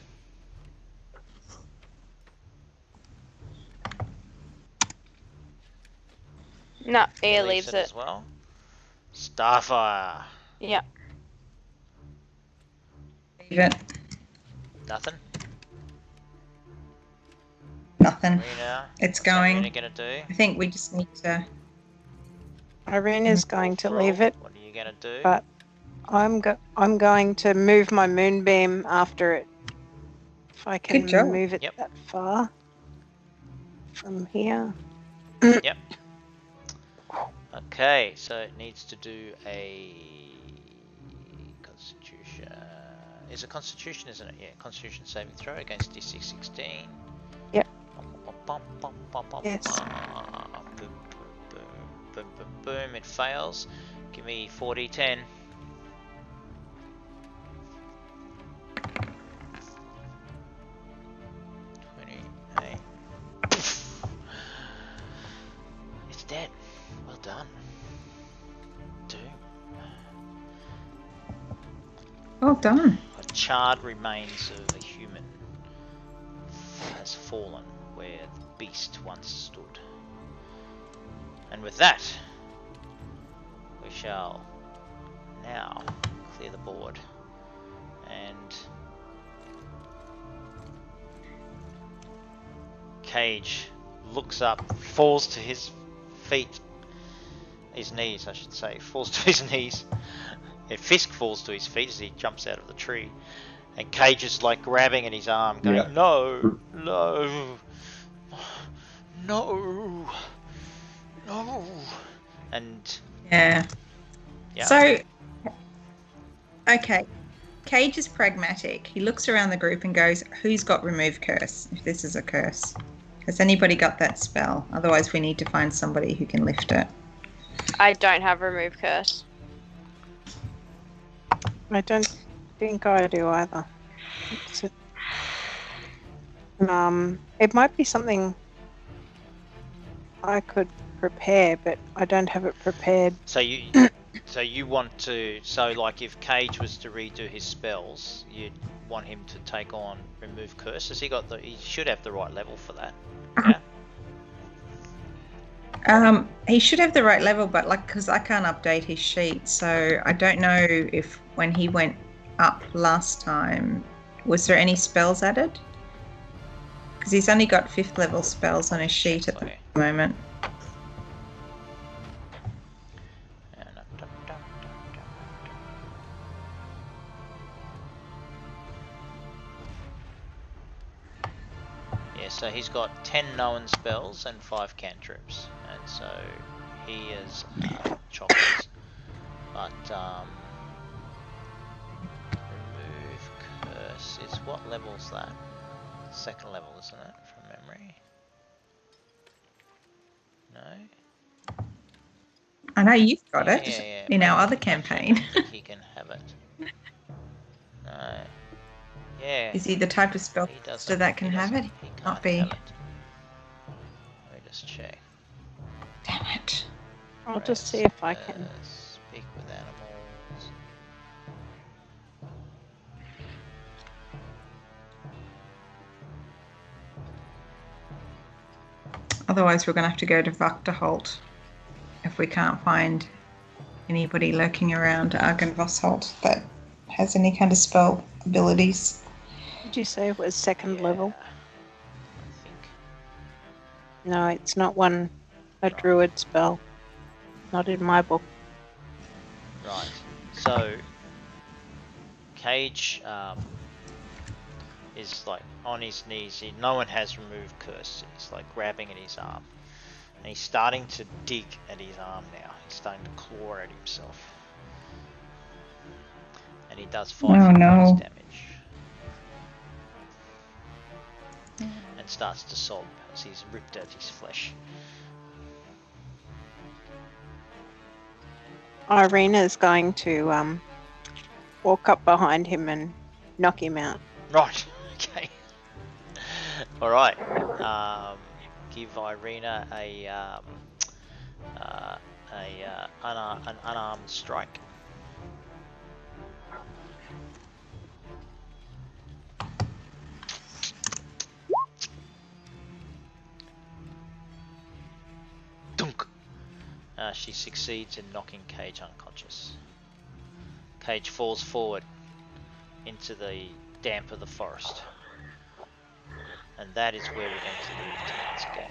No, he leaves it as well. Starfire. Yeah. Leave it. Nothing. Nothing. Arena. It's going. What's Arena gonna do? I think we just need to. Irena's going to leave it. What are you gonna do? But I'm going to move my moonbeam after it. If I can move it that far from here. Yep. Okay, so it needs to do a Constitution. Is it Constitution, isn't it? Yeah, Constitution saving throw against DC 16. Yep. Yes. Boom, boom, boom, boom, boom. It fails. Give me 4d10. It's dead. Well done. Doom. Well done. A charred remains of a human has fallen where the beast once stood. And with that, we shall now clear the board and Cage looks up, falls to his feet, his knees I should say, falls to his knees. And Fisk falls to his feet as he jumps out of the tree. And Cage is like grabbing at his arm, going, no, no, no, no. And yeah. So, okay. Cage is pragmatic. He looks around the group and goes, who's got remove curse, if this is a curse? Has anybody got that spell? Otherwise we need to find somebody who can lift it. I don't have remove curse. I don't think I do either. It might be something I could prepare, but I don't have it prepared. So you want to, like if Cage was to redo his spells, you'd want him to take on remove curse. Has he got he should have the right level for that. Yeah. He should have the right level, but because I can't update his sheet, so I don't know if when he went up last time, was there any spells added? Because he's only got 5th level spells on his sheet at the moment. Yeah, so he's got 10 known spells and 5 cantrips, and so he is choppers. But remove curse is what level's that? 2nd level, isn't it, from memory? No? I know you've got it in our other campaign. I think he can have it. No. Yeah. Is he the type of spellcaster that can have it? He can't not be. have it. Let me just check. Damn it. I'll just see if I can. Speak with animals. Otherwise, we're going to have to go to Vakterholt if we can't find anybody lurking around Argenvosholt that has any kind of spell abilities. Did you say it was second level? I think. No, it's not a druid spell. Not in my book. Right. So Cage is like on his knees. No one has removed curse. He's like grabbing at his arm. And he's starting to dig at his arm now. He's starting to claw at himself. And he does 5 hit points damage. And starts to sob as he's ripped at his flesh. Irina is going to walk up behind him and knock him out. Right, okay. Alright. Give Irina an unarmed strike. Dunk. She succeeds in knocking Cage unconscious. Cage falls forward into the damp of the forest. And that is where we're going to leave tonight's game.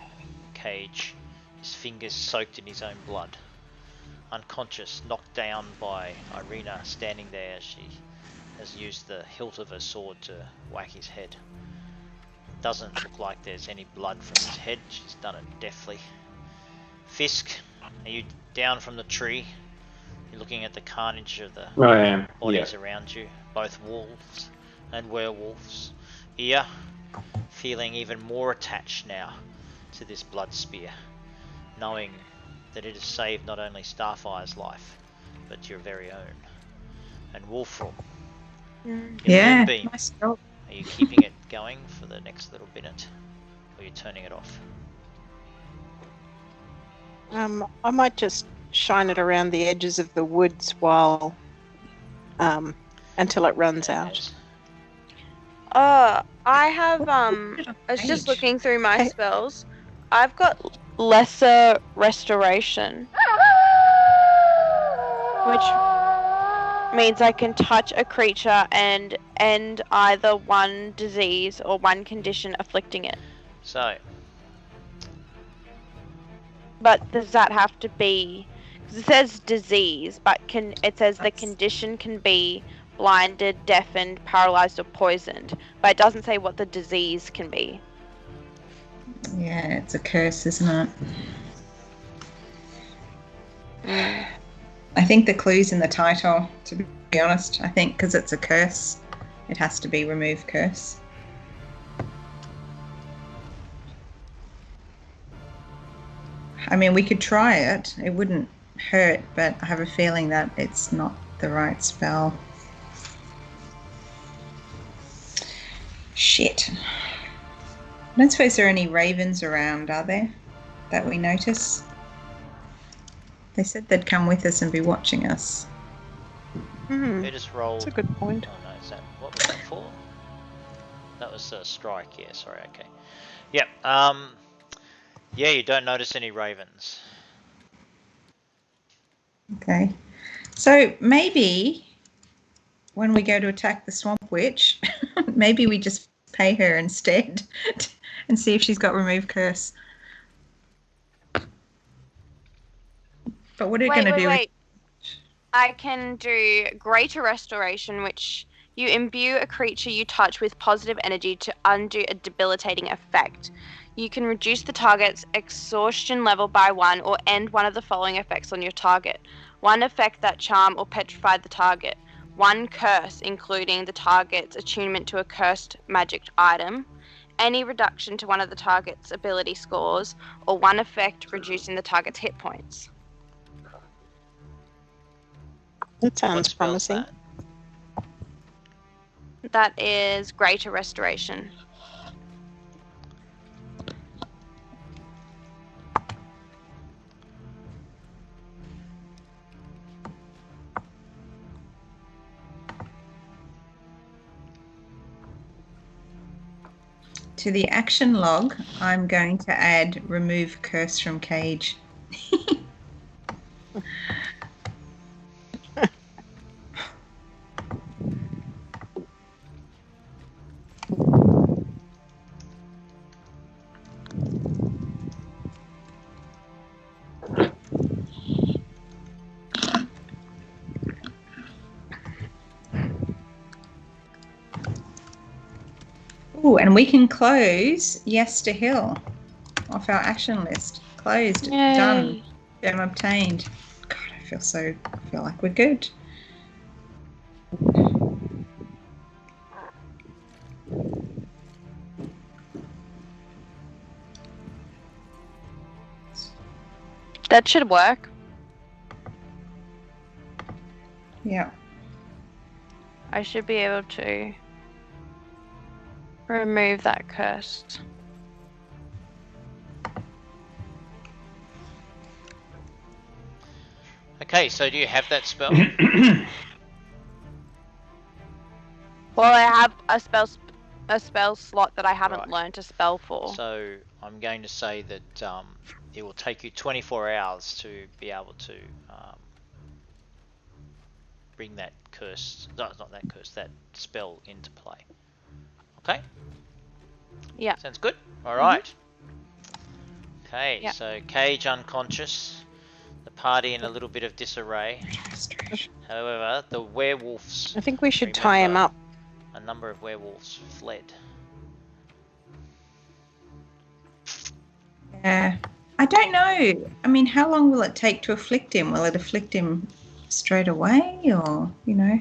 Cage, his fingers soaked in his own blood. Unconscious, knocked down by Irina standing there as she has used the hilt of her sword to whack his head. Doesn't look like there's any blood from his head, she's done it deftly. Fisk, are you down from the tree? You're looking at the carnage of the bodies around you, both wolves and werewolves. Ear, feeling even more attached now to this blood spear, knowing that it has saved not only Starfire's life, but your very own. And Wolfram, Yeah, Moonbeam, nice job. are you keeping it going for the next little minute, or are you turning it off? I might just shine it around the edges of the woods while until it runs out. I have I was just looking through my spells. I've got lesser restoration, which means I can touch a creature and end either one disease or one condition afflicting it. So, but does that have to be? Because it says disease, but it says the condition can be blinded, deafened, paralyzed, or poisoned, but it doesn't say what the disease can be. Yeah, it's a curse, isn't it? I think the clue's in the title, to be honest. I think because it's a curse, it has to be remove curse. I mean, we could try it. It wouldn't hurt, but I have a feeling that it's not the right spell. Shit. I don't suppose there are any ravens around, are there, that we notice? They said they'd come with us and be watching us. They just rolled. That's a good point. Oh no, is that what was that for? That was a strike. Yeah, sorry. Okay. Yep. Yeah, you don't notice any ravens. Okay. So maybe when we go to attack the swamp witch, maybe we just pay her instead and see if she's got remove curse. But what are you going to do? Wait. I can do greater restoration, which you imbue a creature you touch with positive energy to undo a debilitating effect. You can reduce the target's exhaustion level by 1 or end one of the following effects on your target. 1 effect that charm or petrified the target. 1 curse, including the target's attunement to a cursed magic item. Any reduction to one of the target's ability scores, or 1 effect reducing the target's hit points. That sounds promising. That is greater restoration. to the action log, I'm going to add remove curse from cage. Ooh, and we can close Yester Hill off our action list. Closed. Yay. Done. Gem obtained. God, I feel like we're good. That should work. Yeah. I should be able to remove that curse. Okay, so do you have that spell? Well, I have a spell slot that I haven't Right. learned a spell for. So I'm going to say that it will take you 24 hours to be able to bring that curse, not that curse, that spell into play. Okay? Yeah. Sounds good? Alright. Okay, Yeah. so Cage unconscious, the party in a little bit of disarray. However, the werewolves, I think we should tie him remember, up. a number of werewolves fled. Yeah. I don't know. I mean, how long will it take to afflict him? Will it afflict him straight away, or, you know?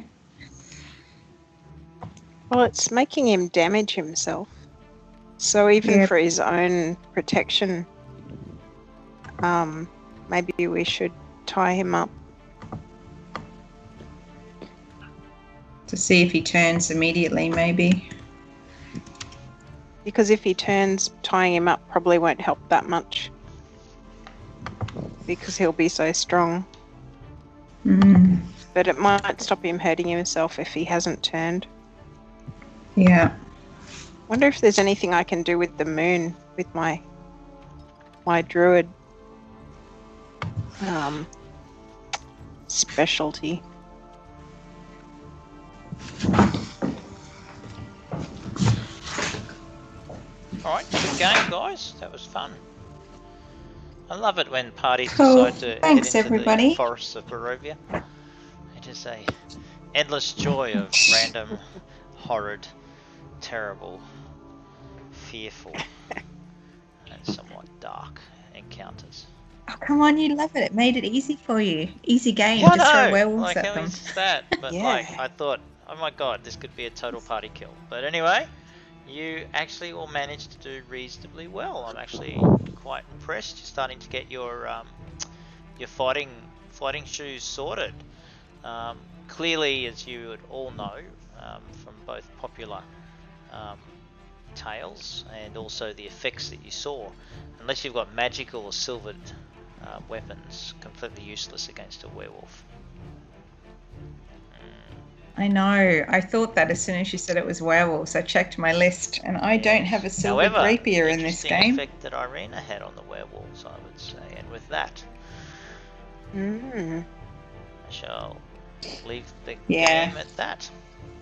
Well, it's making him damage himself. So even Yeah. for his own protection, maybe we should tie him up. To see if he turns immediately, maybe. Because if he turns, tying him up probably won't help that much. Because he'll be so strong. Mm. But it might stop him hurting himself if he hasn't turned. Yeah. Wonder if there's anything I can do with the moon with my druid specialty. Alright, good game, guys. That was fun. I love it when parties Cool. decide to Thanks, head into everybody. the forests of Barovia. It is a endless joy of random, horrid, terrible, fearful, and somewhat dark encounters. Oh, come on, you love it. It made it easy for you. Easy game Yeah, to throw no, werewolves like at how them. easy is that? But Yeah. like, I thought, oh my god, this could be a total party kill. But anyway, you actually all managed to do reasonably well. I'm actually quite impressed. You're starting to get your fighting shoes sorted. Clearly, as you would all know from both popular tales and also the effects that you saw, unless you've got magical or silvered weapons, completely useless against a werewolf. I know. I thought that as soon as you said it was werewolves. I checked my list, and I don't have a silver However, rapier in this interesting game. effect that Irina had on the werewolves, I would say, and with that, Mm. I shall leave the Yeah. game at that.